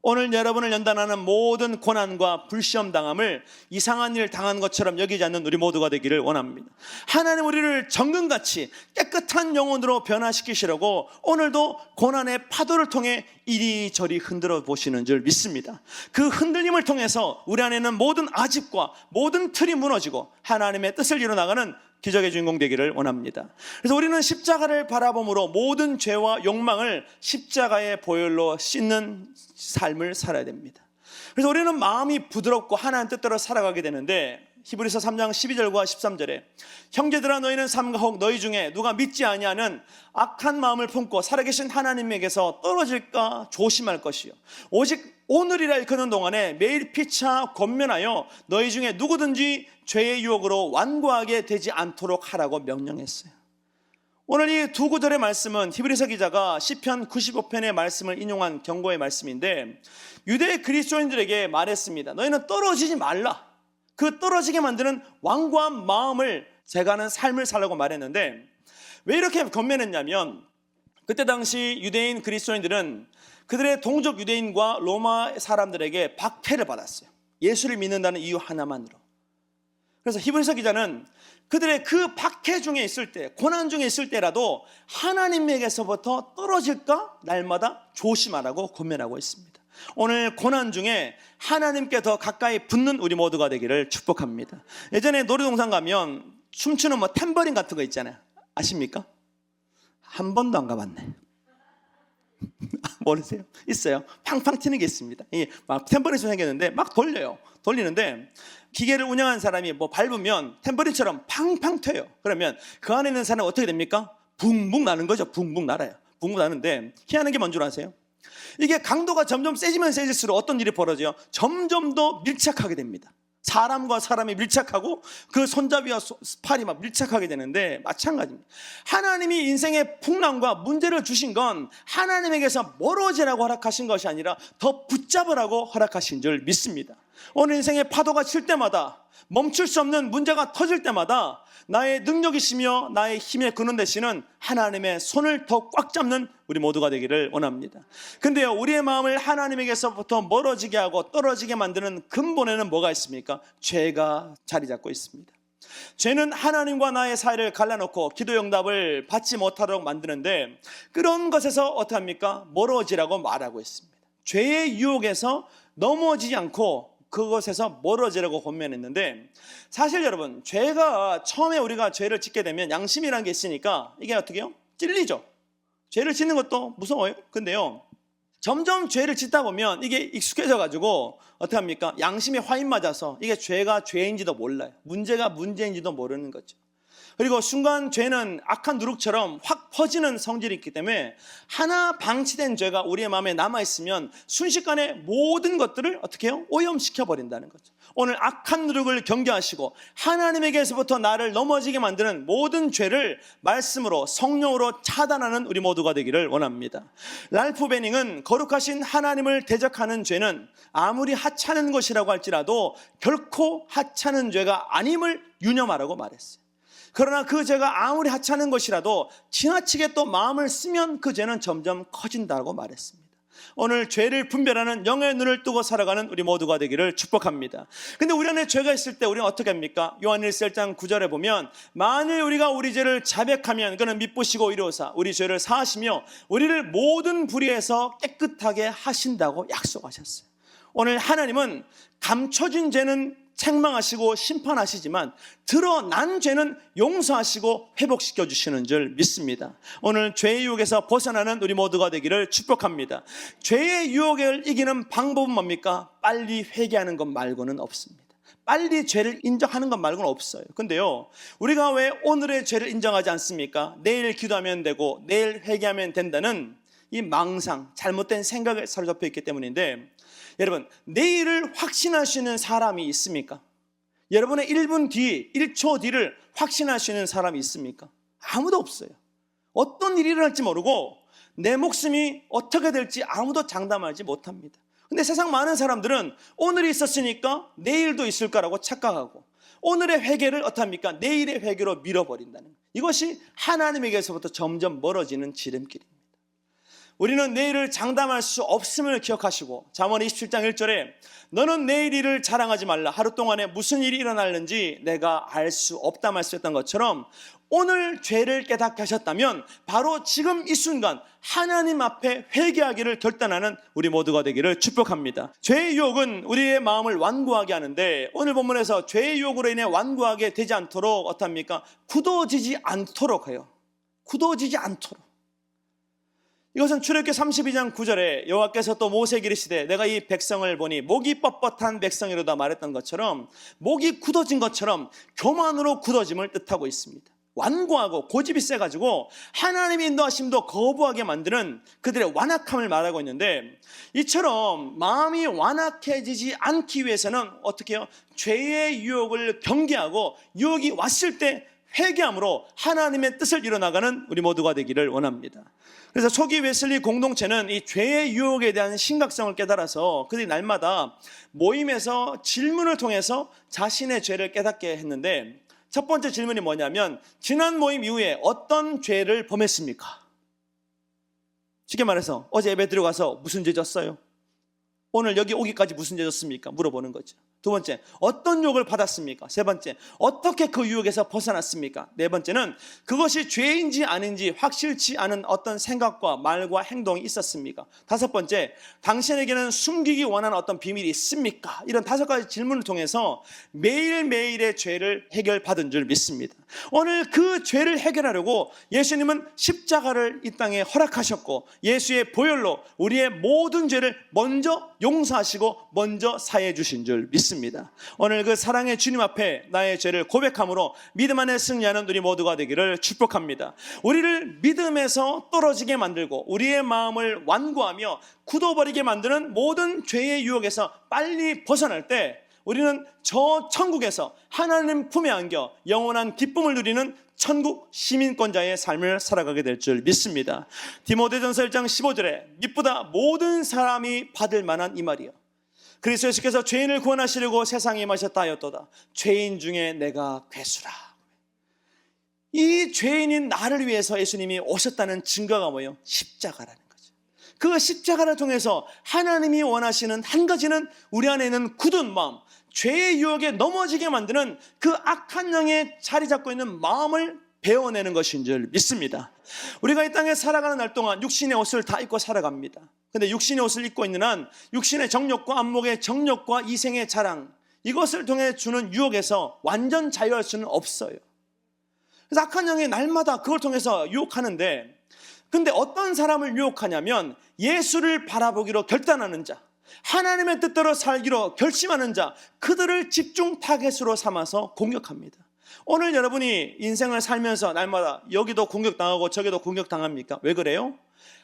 오늘 여러분을 연단하는 모든 고난과 불시험 당함을 이상한 일 당한 것처럼 여기지 않는 우리 모두가 되기를 원합니다. 하나님 우리를 정금같이 깨끗한 영혼으로 변화시키시려고 오늘도 고난의 파도를 통해 이리저리 흔들어 보시는 줄 믿습니다. 그 흔들림을 통해서 우리 안에는 모든 아집과 모든 틀이 무너지고 하나님의 뜻을 이루어나가는 기적의 주인공 되기를 원합니다. 그래서 우리는 십자가를 바라봄으로 모든 죄와 욕망을 십자가의 보혈로 씻는 삶을 살아야 됩니다. 그래서 우리는 마음이 부드럽고 하나님 뜻대로 살아가게 되는데 히브리서 3장 12절과 13절에 형제들아 너희는 삼가 혹 너희 중에 누가 믿지 아니하는 악한 마음을 품고 살아계신 하나님에게서 떨어질까 조심할 것이요 오직 오늘이라 일컫는 동안에 매일 피차 권면하여 너희 중에 누구든지 죄의 유혹으로 완고하게 되지 않도록 하라고 명령했어요. 오늘 이 두 구절의 말씀은 히브리서 기자가 시편 95편의 말씀을 인용한 경고의 말씀인데 유대 그리스도인들에게 말했습니다. 너희는 떨어지지 말라. 그 떨어지게 만드는 완고한 마음을 제가는 삶을 살라고 말했는데 왜 이렇게 권면했냐면 그때 당시 유대인 그리스도인들은 그들의 동족 유대인과 로마 사람들에게 박해를 받았어요. 예수를 믿는다는 이유 하나만으로. 그래서 히브리서 기자는 그들의 그 박해 중에 있을 때, 고난 중에 있을 때라도 하나님에게서부터 떨어질까 날마다 조심하라고 권면하고 있습니다. 오늘 고난 중에 하나님께 더 가까이 붙는 우리 모두가 되기를 축복합니다. 예전에 놀이동산 가면 춤추는 탬버린 같은 거 있잖아요. 아십니까? 한 번도 안 가봤네. 모르세요? 있어요. 팡팡 튀는 게 있습니다. 막 탬버린처럼 생겼는데 막 돌려요. 돌리는데 기계를 운영하는 사람이 밟으면 탬버린처럼 팡팡 튀어요. 그러면 그 안에 있는 사람은 어떻게 됩니까? 붕붕 나는 거죠. 붕붕 날아요. 붕붕 나는데 희한한 게 뭔 줄 아세요? 이게 강도가 점점 세지면 세질수록 어떤 일이 벌어져요? 점점 더 밀착하게 됩니다. 사람과 사람이 밀착하고 그 손잡이와 팔이 막 밀착하게 되는데 마찬가지입니다. 하나님이 인생의 풍랑과 문제를 주신 건 하나님에게서 멀어지라고 허락하신 것이 아니라 더 붙잡으라고 허락하신 줄 믿습니다. 오늘 인생의 파도가 칠 때마다 멈출 수 없는 문제가 터질 때마다 나의 능력이시며 나의 힘의 근원 되시는 하나님의 손을 더 꽉 잡는 우리 모두가 되기를 원합니다. 근데요, 우리의 마음을 하나님에게서부터 멀어지게 하고 떨어지게 만드는 근본에는 뭐가 있습니까? 죄가 자리 잡고 있습니다. 죄는 하나님과 나의 사이를 갈라놓고 기도 응답을 받지 못하도록 만드는데 그런 것에서 어떻게 합니까? 멀어지라고 말하고 있습니다. 죄의 유혹에서 넘어지지 않고 그것에서 멀어지라고 권면했는데 사실 여러분 죄가 처음에 우리가 죄를 짓게 되면 양심이라는 게 있으니까 이게 어떻게 해요? 찔리죠. 죄를 짓는 것도 무서워요. 근데요 점점 죄를 짓다 보면 이게 익숙해져 가지고 어떻게 합니까? 양심이 화인 맞아서 이게 죄가 죄인지도 몰라요. 문제가 문제인지도 모르는 거죠. 그리고 순간 죄는 악한 누룩처럼 확 퍼지는 성질이 있기 때문에 하나 방치된 죄가 우리의 마음에 남아있으면 순식간에 모든 것들을 어떻게 해요? 오염시켜버린다는 거죠. 오늘 악한 누룩을 경계하시고 하나님에게서부터 나를 넘어지게 만드는 모든 죄를 말씀으로 성령으로 차단하는 우리 모두가 되기를 원합니다. 랄프 베닝은 거룩하신 하나님을 대적하는 죄는 아무리 하찮은 것이라고 할지라도 결코 하찮은 죄가 아님을 유념하라고 말했어요. 그러나 그 죄가 아무리 하찮은 것이라도 지나치게 또 마음을 쓰면 그 죄는 점점 커진다고 말했습니다. 오늘 죄를 분별하는 영의 눈을 뜨고 살아가는 우리 모두가 되기를 축복합니다. 근데 우리 안에 죄가 있을 때 우리는 어떻게 합니까? 요한일서 1장 9절에 보면 만일 우리가 우리 죄를 자백하면 그는 미쁘시고 의로우사 우리 죄를 사하시며 우리를 모든 불의에서 깨끗하게 하신다고 약속하셨어요. 오늘 하나님은 감춰진 죄는 책망하시고 심판하시지만 드러난 죄는 용서하시고 회복시켜 주시는 줄 믿습니다. 오늘 죄의 유혹에서 벗어나는 우리 모두가 되기를 축복합니다. 죄의 유혹을 이기는 방법은 뭡니까? 빨리 회개하는 것 말고는 없습니다. 빨리 죄를 인정하는 것 말고는 없어요. 근데요, 우리가 왜 오늘의 죄를 인정하지 않습니까? 내일 기도하면 되고 내일 회개하면 된다는 이 망상, 잘못된 생각에 사로잡혀 있기 때문인데, 여러분, 내일을 확신할 수 있는 사람이 있습니까? 여러분의 1분 뒤, 1초 뒤를 확신할 수 있는 사람이 있습니까? 아무도 없어요. 어떤 일이 일어날지 모르고 내 목숨이 어떻게 될지 아무도 장담하지 못합니다. 근데 세상 많은 사람들은 오늘이 있었으니까 내일도 있을 거라고 착각하고 오늘의 회개를 어떡합니까? 내일의 회개로 밀어버린다는 거예요. 이것이 하나님에게서부터 점점 멀어지는 지름길입니다. 우리는 내일을 장담할 수 없음을 기억하시고 잠언 27장 1절에 너는 내일 일을 자랑하지 말라. 하루 동안에 무슨 일이 일어날는지 내가 알 수 없다 말씀했던 것처럼 오늘 죄를 깨닫게 하셨다면 바로 지금 이 순간 하나님 앞에 회개하기를 결단하는 우리 모두가 되기를 축복합니다. 죄의 유혹은 우리의 마음을 완고하게 하는데 오늘 본문에서 죄의 유혹으로 인해 완고하게 되지 않도록 어떻습니까? 굳어지지 않도록 해요. 굳어지지 않도록. 이것은 출애굽기 32장 9절에 여호와께서 또 모세에게 이르시되 내가 이 백성을 보니 목이 뻣뻣한 백성이로다 말했던 것처럼 목이 굳어진 것처럼 교만으로 굳어짐을 뜻하고 있습니다. 완고하고 고집이 세가지고 하나님의 인도하심도 거부하게 만드는 그들의 완악함을 말하고 있는데 이처럼 마음이 완악해지지 않기 위해서는 어떻게 해요? 죄의 유혹을 경계하고 유혹이 왔을 때 회개함으로 하나님의 뜻을 이뤄나가는 우리 모두가 되기를 원합니다. 그래서 초기 웨슬리 공동체는 이 죄의 유혹에 대한 심각성을 깨달아서 그들이 날마다 모임에서 질문을 통해서 자신의 죄를 깨닫게 했는데 첫 번째 질문이 뭐냐면 지난 모임 이후에 어떤 죄를 범했습니까? 쉽게 말해서 어제 예배 들어가서 무슨 죄 졌어요? 오늘 여기 오기까지 무슨 죄 졌습니까? 물어보는 거죠. 두 번째, 어떤 유혹을 받았습니까? 세 번째, 어떻게 그 유혹에서 벗어났습니까? 네 번째는 그것이 죄인지 아닌지 확실치 않은 어떤 생각과 말과 행동이 있었습니까? 다섯 번째, 당신에게는 숨기기 원하는 어떤 비밀이 있습니까? 이런 5가지 질문을 통해서 매일매일의 죄를 해결받은 줄 믿습니다. 오늘 그 죄를 해결하려고 예수님은 십자가를 이 땅에 허락하셨고 예수의 보혈로 우리의 모든 죄를 먼저 용서하시고 먼저 사해 주신 줄 믿습니다. 오늘 그 사랑의 주님 앞에 나의 죄를 고백함으로 믿음 안에 승리하는 우리 모두가 되기를 축복합니다. 우리를 믿음에서 떨어지게 만들고 우리의 마음을 완고하며 굳어버리게 만드는 모든 죄의 유혹에서 빨리 벗어날 때 우리는 저 천국에서 하나님 품에 안겨 영원한 기쁨을 누리는 천국 시민권자의 삶을 살아가게 될 줄 믿습니다. 디모데전서 1장 15절에 미쁘다 모든 사람이 받을 만한 이 말이요 그리스도 예수께서 죄인을 구원하시려고 세상에 임하셨다 하였도다. 죄인 중에 내가 괴수라. 이 죄인인 나를 위해서 예수님이 오셨다는 증거가 뭐예요? 십자가라는 거죠. 그 십자가를 통해서 하나님이 원하시는 한 가지는 우리 안에 있는 굳은 마음, 죄의 유혹에 넘어지게 만드는 그 악한 영에 자리 잡고 있는 마음을 베어내는 것인 줄 믿습니다. 우리가 이 땅에 살아가는 날 동안 육신의 옷을 다 입고 살아갑니다. 근데 육신의 옷을 입고 있는 한 육신의 정욕과 안목의 정욕과 이생의 자랑 이것을 통해 주는 유혹에서 완전 자유할 수는 없어요. 그래서 악한 영이 날마다 그걸 통해서 유혹하는데 근데 어떤 사람을 유혹하냐면 예수를 바라보기로 결단하는 자 하나님의 뜻대로 살기로 결심하는 자 그들을 집중 타겟으로 삼아서 공격합니다. 오늘 여러분이 인생을 살면서 날마다 여기도 공격당하고 저기도 공격당합니까? 왜 그래요?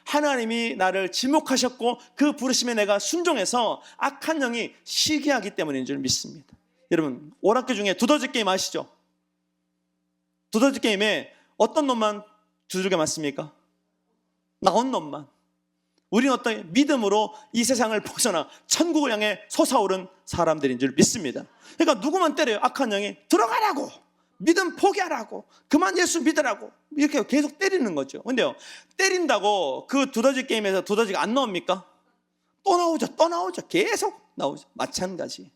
하나님이 나를 지목하셨고 그 부르심에 내가 순종해서 악한 영이 시기하기 때문인 줄 믿습니다. 여러분, 오락교 중에 두더지 게임 아시죠? 두더지 게임에 어떤 놈만 두들겨 맞습니까? 나온 놈만. 우리는 어떤 믿음으로 이 세상을 벗어나 천국을 향해 솟아오른 사람들인 줄 믿습니다. 그러니까 누구만 때려요? 악한 영이 들어가라고, 믿음 포기하라고, 그만 예수 믿으라고 이렇게 계속 때리는 거죠. 근데요, 때린다고 그 두더지 게임에서 두더지가 안 나옵니까? 또 나오죠. 계속 나오죠. 마찬가지.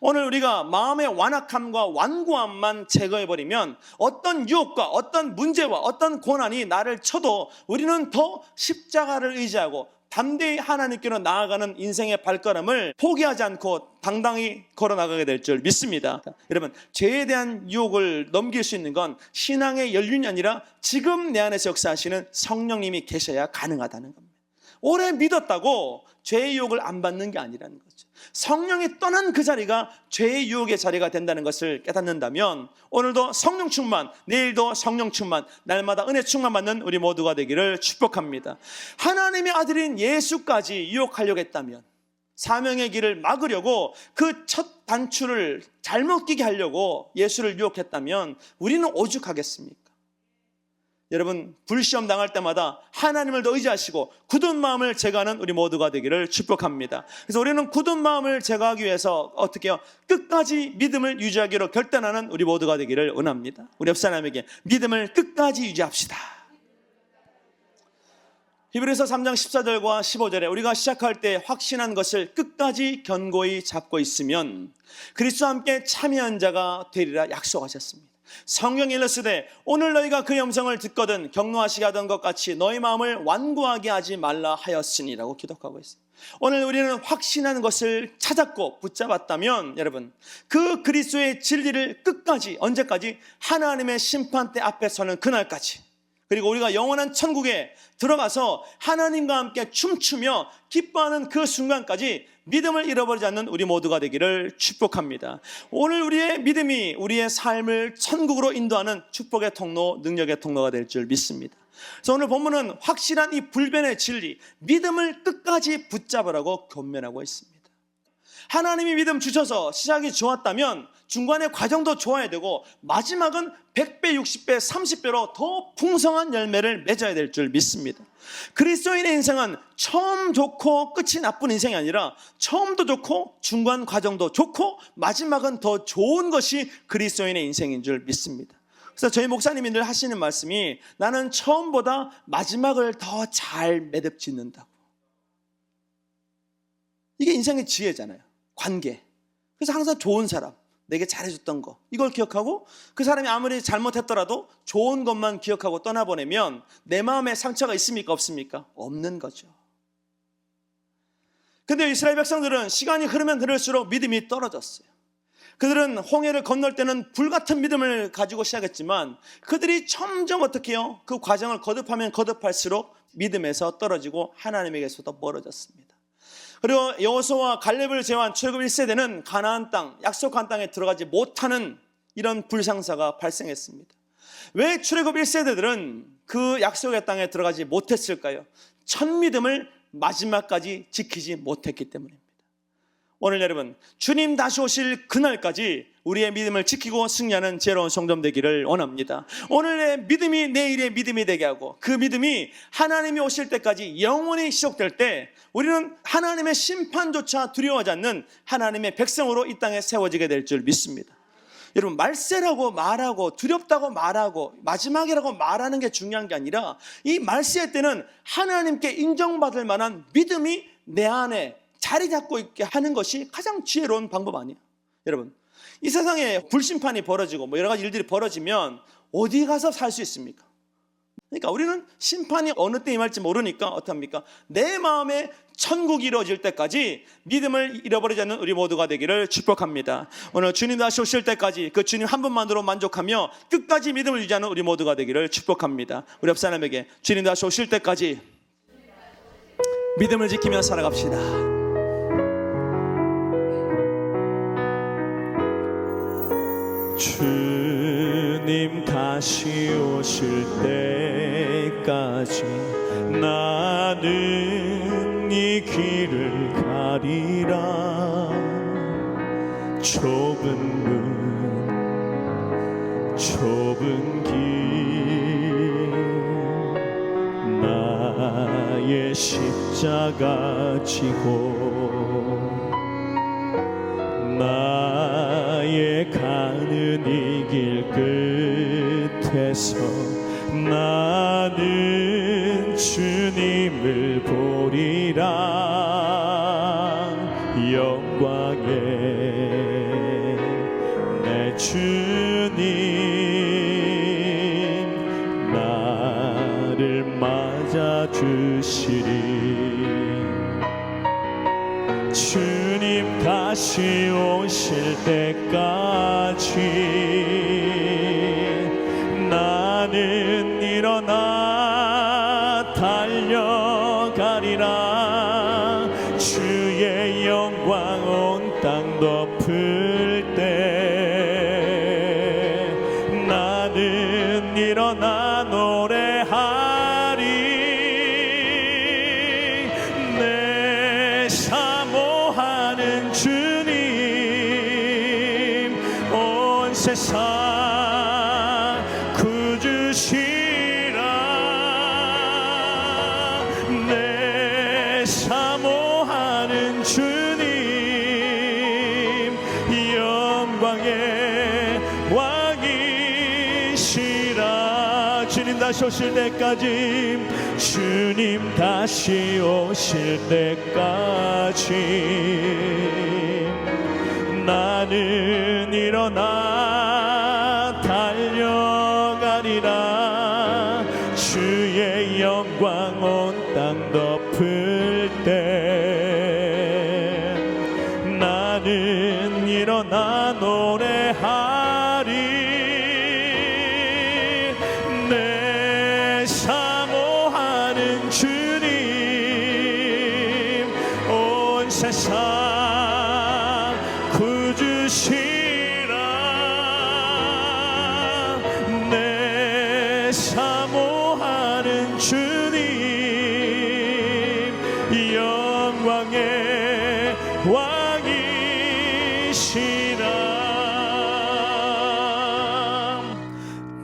오늘 우리가 마음의 완악함과 완고함만 제거해버리면 어떤 유혹과 어떤 문제와 어떤 고난이 나를 쳐도 우리는 더 십자가를 의지하고 담대히 하나님께로 나아가는 인생의 발걸음을 포기하지 않고 당당히 걸어나가게 될 줄 믿습니다. 여러분, 죄에 대한 유혹을 넘길 수 있는 건 신앙의 연륜이 아니라 지금 내 안에서 역사하시는 성령님이 계셔야 가능하다는 겁니다. 오래 믿었다고 죄의 유혹을 안 받는 게 아니라는 거죠. 성령이 떠난 그 자리가 죄의 유혹의 자리가 된다는 것을 깨닫는다면 오늘도 성령 충만, 내일도 성령 충만, 날마다 은혜 충만 받는 우리 모두가 되기를 축복합니다. 하나님의 아들인 예수까지 유혹하려고 했다면, 사명의 길을 막으려고 그 첫 단추를 잘못 끼게 하려고 예수를 유혹했다면 우리는 오죽하겠습니까? 여러분, 불시험 당할 때마다 하나님을 더 의지하시고 굳은 마음을 제거하는 우리 모두가 되기를 축복합니다. 그래서 우리는 굳은 마음을 제거하기 위해서 어떻게 해요? 끝까지 믿음을 유지하기로 결단하는 우리 모두가 되기를 원합니다. 우리 옆 사람에게 믿음을 끝까지 유지합시다. 히브리서 3장 14절과 15절에 우리가 시작할 때 확신한 것을 끝까지 견고히 잡고 있으면 그리스도와 함께 참여한 자가 되리라 약속하셨습니다. 성경에 일렀으되 오늘 너희가 그 음성을 듣거든 경노하시게 하던 것 같이 너희 마음을 완고하게 하지 말라 하였으니라고 기록하고 있습니다. 오늘 우리는 확신하는 것을 찾았고 붙잡았다면 여러분, 그 그리스도의 진리를 끝까지, 언제까지? 하나님의 심판대 앞에 서는 그날까지, 그리고 우리가 영원한 천국에 들어가서 하나님과 함께 춤추며 기뻐하는 그 순간까지 믿음을 잃어버리지 않는 우리 모두가 되기를 축복합니다. 오늘 우리의 믿음이 우리의 삶을 천국으로 인도하는 축복의 통로, 능력의 통로가 될 줄 믿습니다. 그래서 오늘 본문은 확실한 이 불변의 진리, 믿음을 끝까지 붙잡으라고 권면하고 있습니다. 하나님이 믿음 주셔서 시작이 좋았다면 중간의 과정도 좋아야 되고 마지막은 100배, 60배, 30배로 더 풍성한 열매를 맺어야 될 줄 믿습니다. 그리스도인의 인생은 처음 좋고 끝이 나쁜 인생이 아니라 처음도 좋고 중간 과정도 좋고 마지막은 더 좋은 것이 그리스도인의 인생인 줄 믿습니다. 그래서 저희 목사님이 늘 하시는 말씀이 나는 처음보다 마지막을 더 잘 매듭짓는다고. 이게 인생의 지혜잖아요. 관계. 그래서 항상 좋은 사람, 내게 잘해줬던 거, 이걸 기억하고 그 사람이 아무리 잘못했더라도 좋은 것만 기억하고 떠나보내면 내 마음에 상처가 있습니까? 없습니까? 없는 거죠. 근데 이스라엘 백성들은 시간이 흐르면 흐를수록 믿음이 떨어졌어요. 그들은 홍해를 건널 때는 불같은 믿음을 가지고 시작했지만 그들이 점점 어떻게 해요? 그 과정을 거듭하면 거듭할수록 믿음에서 떨어지고 하나님에게서도 멀어졌습니다. 그리고 여호수아와 갈렙을 제외한 출애굽 1세대는 가나안 땅, 약속한 땅에 들어가지 못하는 이런 불상사가 발생했습니다. 왜 출애굽 1세대들은 그 약속의 땅에 들어가지 못했을까요? 첫 믿음을 마지막까지 지키지 못했기 때문입니다. 오늘 여러분, 주님 다시 오실 그날까지 우리의 믿음을 지키고 승리하는 지혜로운 성도 되기를 원합니다. 오늘의 믿음이 내일의 믿음이 되게 하고 그 믿음이 하나님이 오실 때까지 영원히 지속될 때 우리는 하나님의 심판조차 두려워하지 않는 하나님의 백성으로 이 땅에 세워지게 될 줄 믿습니다. 여러분, 말세라고 말하고 두렵다고 말하고 마지막이라고 말하는 게 중요한 게 아니라 이 말세 때는 하나님께 인정받을 만한 믿음이 내 안에 자리 잡고 있게 하는 것이 가장 지혜로운 방법 아니에요. 여러분, 이 세상에 불심판이 벌어지고 여러 가지 일들이 벌어지면 어디 가서 살 수 있습니까? 그러니까 우리는 심판이 어느 때 임할지 모르니까 어떡합니까? 내 마음에 천국이 이루어질 때까지 믿음을 잃어버리지 않는 우리 모두가 되기를 축복합니다. 오늘 주님 다시 오실 때까지 그 주님 한 분만으로 만족하며 끝까지 믿음을 유지하는 우리 모두가 되기를 축복합니다. 우리 옆 사람에게 주님 다시 오실 때까지 믿음을 지키며 살아갑시다. 주 주님 다시 오실 때까지 나는 이 길을 가리라. 좁은 문 좁은 길 나의 십자가 지고 나의 가는 이 길 끝에서 나는 주님을 보리라. 영광의 내 주님 나를 맞아주시리. 주님 다시 오실 때까지 나는 일어나 달려가리라. 주의 영광 온 땅 덮을 때 나는 일어나 노래하리. 내 사모하는 주님 온 세상 내 사모하는 주님 영광의 왕이시라. 주님 다시 오실 때까지 주님 다시 오실 때까지 나는 일어나 달려가리라. 주의 영광 온 땅 덮을 때 나는 일어나 노래하리. 내 사모하는 주님 온 세상 구주시라. 내 사모하는 주님 영광의 왕이시라.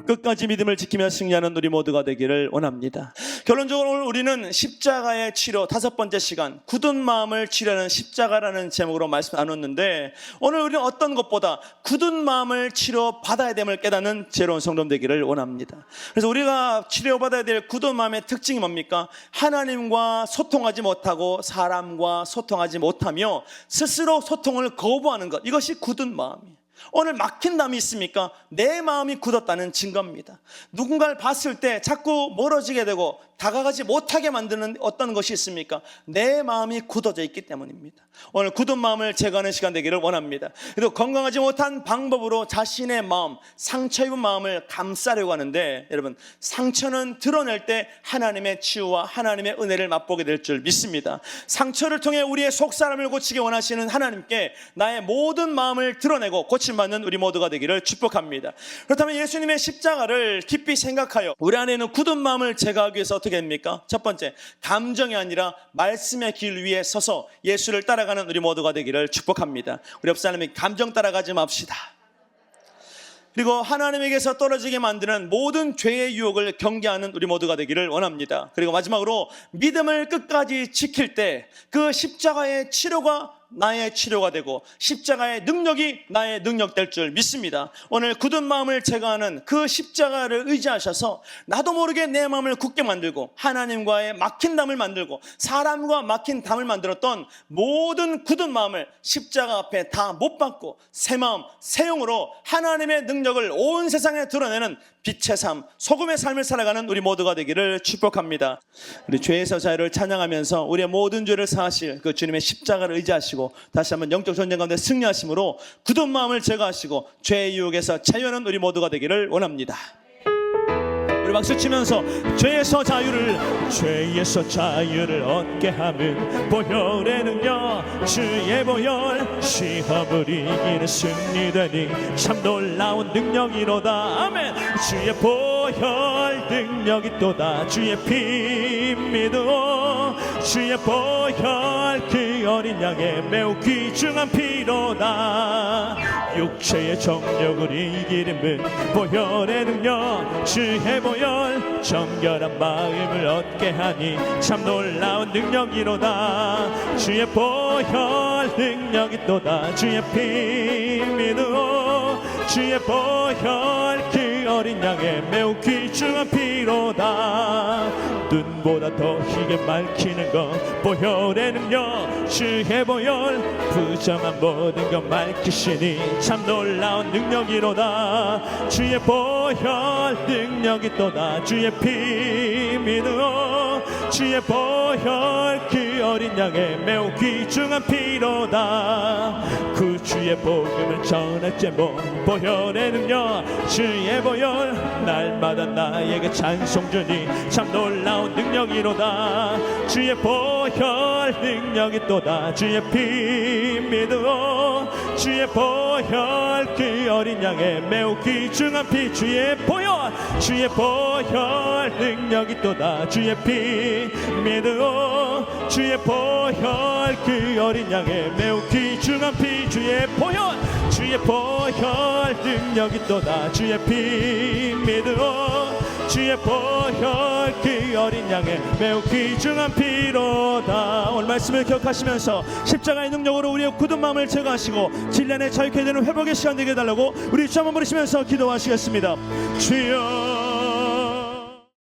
끝까지 믿음을 지키며 승리하는 우리 모두가 되기를 원합니다. 결론적으로 오늘 우리는 십자가의 치료 다섯 번째 시간, 굳은 마음을 치료하는 십자가라는 제목으로 말씀 나눴는데, 오늘 우리는 어떤 것보다 굳은 마음을 치료받아야 됨을 깨닫는 지혜로운 성도 되기를 원합니다. 그래서 우리가 치료받아야 될 굳은 마음의 특징이 뭡니까? 하나님과 소통하지 못하고 사람과 소통하지 못하며 스스로 소통을 거부하는 것, 이것이 굳은 마음이에요. 오늘 막힌 담이 있습니까? 내 마음이 굳었다는 증거입니다. 누군가를 봤을 때 자꾸 멀어지게 되고 다가가지 못하게 만드는 어떤 것이 있습니까? 내 마음이 굳어져 있기 때문입니다. 오늘 굳은 마음을 제거하는 시간 되기를 원합니다. 그리고 건강하지 못한 방법으로 자신의 마음, 상처 입은 마음을 감싸려고 하는데, 여러분, 상처는 드러낼 때 하나님의 치유와 하나님의 은혜를 맛보게 될 줄 믿습니다. 상처를 통해 우리의 속사람을 고치기 원하시는 하나님께 나의 모든 마음을 드러내고 고침받는 우리 모두가 되기를 축복합니다. 그렇다면 예수님의 십자가를 깊이 생각하여 우리 안에 있는 굳은 마음을 제거하기 위해서 어떻게 됩니까? 첫 번째, 감정이 아니라 말씀의 길 위에 서서 예수를 따라가는 우리 모두가 되기를 축복합니다. 우리 옆 사람이 감정 따라가지 맙시다. 그리고 하나님에게서 떨어지게 만드는 모든 죄의 유혹을 경계하는 우리 모두가 되기를 원합니다. 그리고 마지막으로 믿음을 끝까지 지킬 때 그 십자가의 치료가 나의 치료가 되고 십자가의 능력이 나의 능력 될 줄 믿습니다. 오늘 굳은 마음을 제거하는 그 십자가를 의지하셔서 나도 모르게 내 마음을 굳게 만들고 하나님과의 막힌 담을 만들고 사람과 막힌 담을 만들었던 모든 굳은 마음을 십자가 앞에 다 못 박고 새 마음, 새 영으로 하나님의 능력을 온 세상에 드러내는 빛의 삶, 소금의 삶을 살아가는 우리 모두가 되기를 축복합니다. 우리 죄에서 자유를 찬양하면서 우리의 모든 죄를 사하실 그 주님의 십자가를 의지하시고 다시 한번 영적 전쟁 가운데 승리하심으로 굳은 마음을 제거하시고 죄의 유혹에서 자유하는 우리 모두가 되기를 원합니다. 우리 박수치면서 죄에서 자유를 얻게 함은 보혈의 능력 주의 보혈 시험을 이기는 승리되니 참 놀라운 능력이로다. 아멘. 주의 보혈 능력이 또다. 주의 피 믿어 주의 보혈 그 어린 양의 매우 귀중한 피로다. 육체의 정욕을 이기는 보혈의 능력 주의 보혈 정결한 마음을 얻게 하니 참 놀라운 능력이로다. 주의 보혈 능력이 또다. 주의 피 믿어 주의 보혈 그 어린 양의 매우 귀중한 피로다. 눈보다 더 희게 밝히는 것 보혈의 능력 주의 보혈 부정한 모든 것 밝히시니 참 놀라운 능력이로다. 주의 보혈 능력이 또다. 주의 피 믿어 주의 보혈 그 어린 양의 매우 귀중한 피로다. 그 주의 복음을 전할 제목 보혈의 능력 주의 보혈 날마다 나에게 찬송 주니 참 놀라운 능력이로다. 주의 보혈 능력이 또다. 주의 피 믿어 주의 보혈 그 어린 양의 매우 귀중한 피 주의 보혈 능력이 또다. 주의 피 믿어 주의 보혈 그 어린 양의 매우 귀중한 피 주의 보혈 능력이 또다. 주의 피 믿어 주의 보혈 그 어린 양의 매우 귀중한 피로다. 오늘 말씀을 기억하시면서 십자가의 능력으로 우리의 굳은 마음을 제거하시고 진리안에 자유케 되는 회복의 시간 되게 해달라고 우리 주 한번 부르시면서 기도하시겠습니다. 주여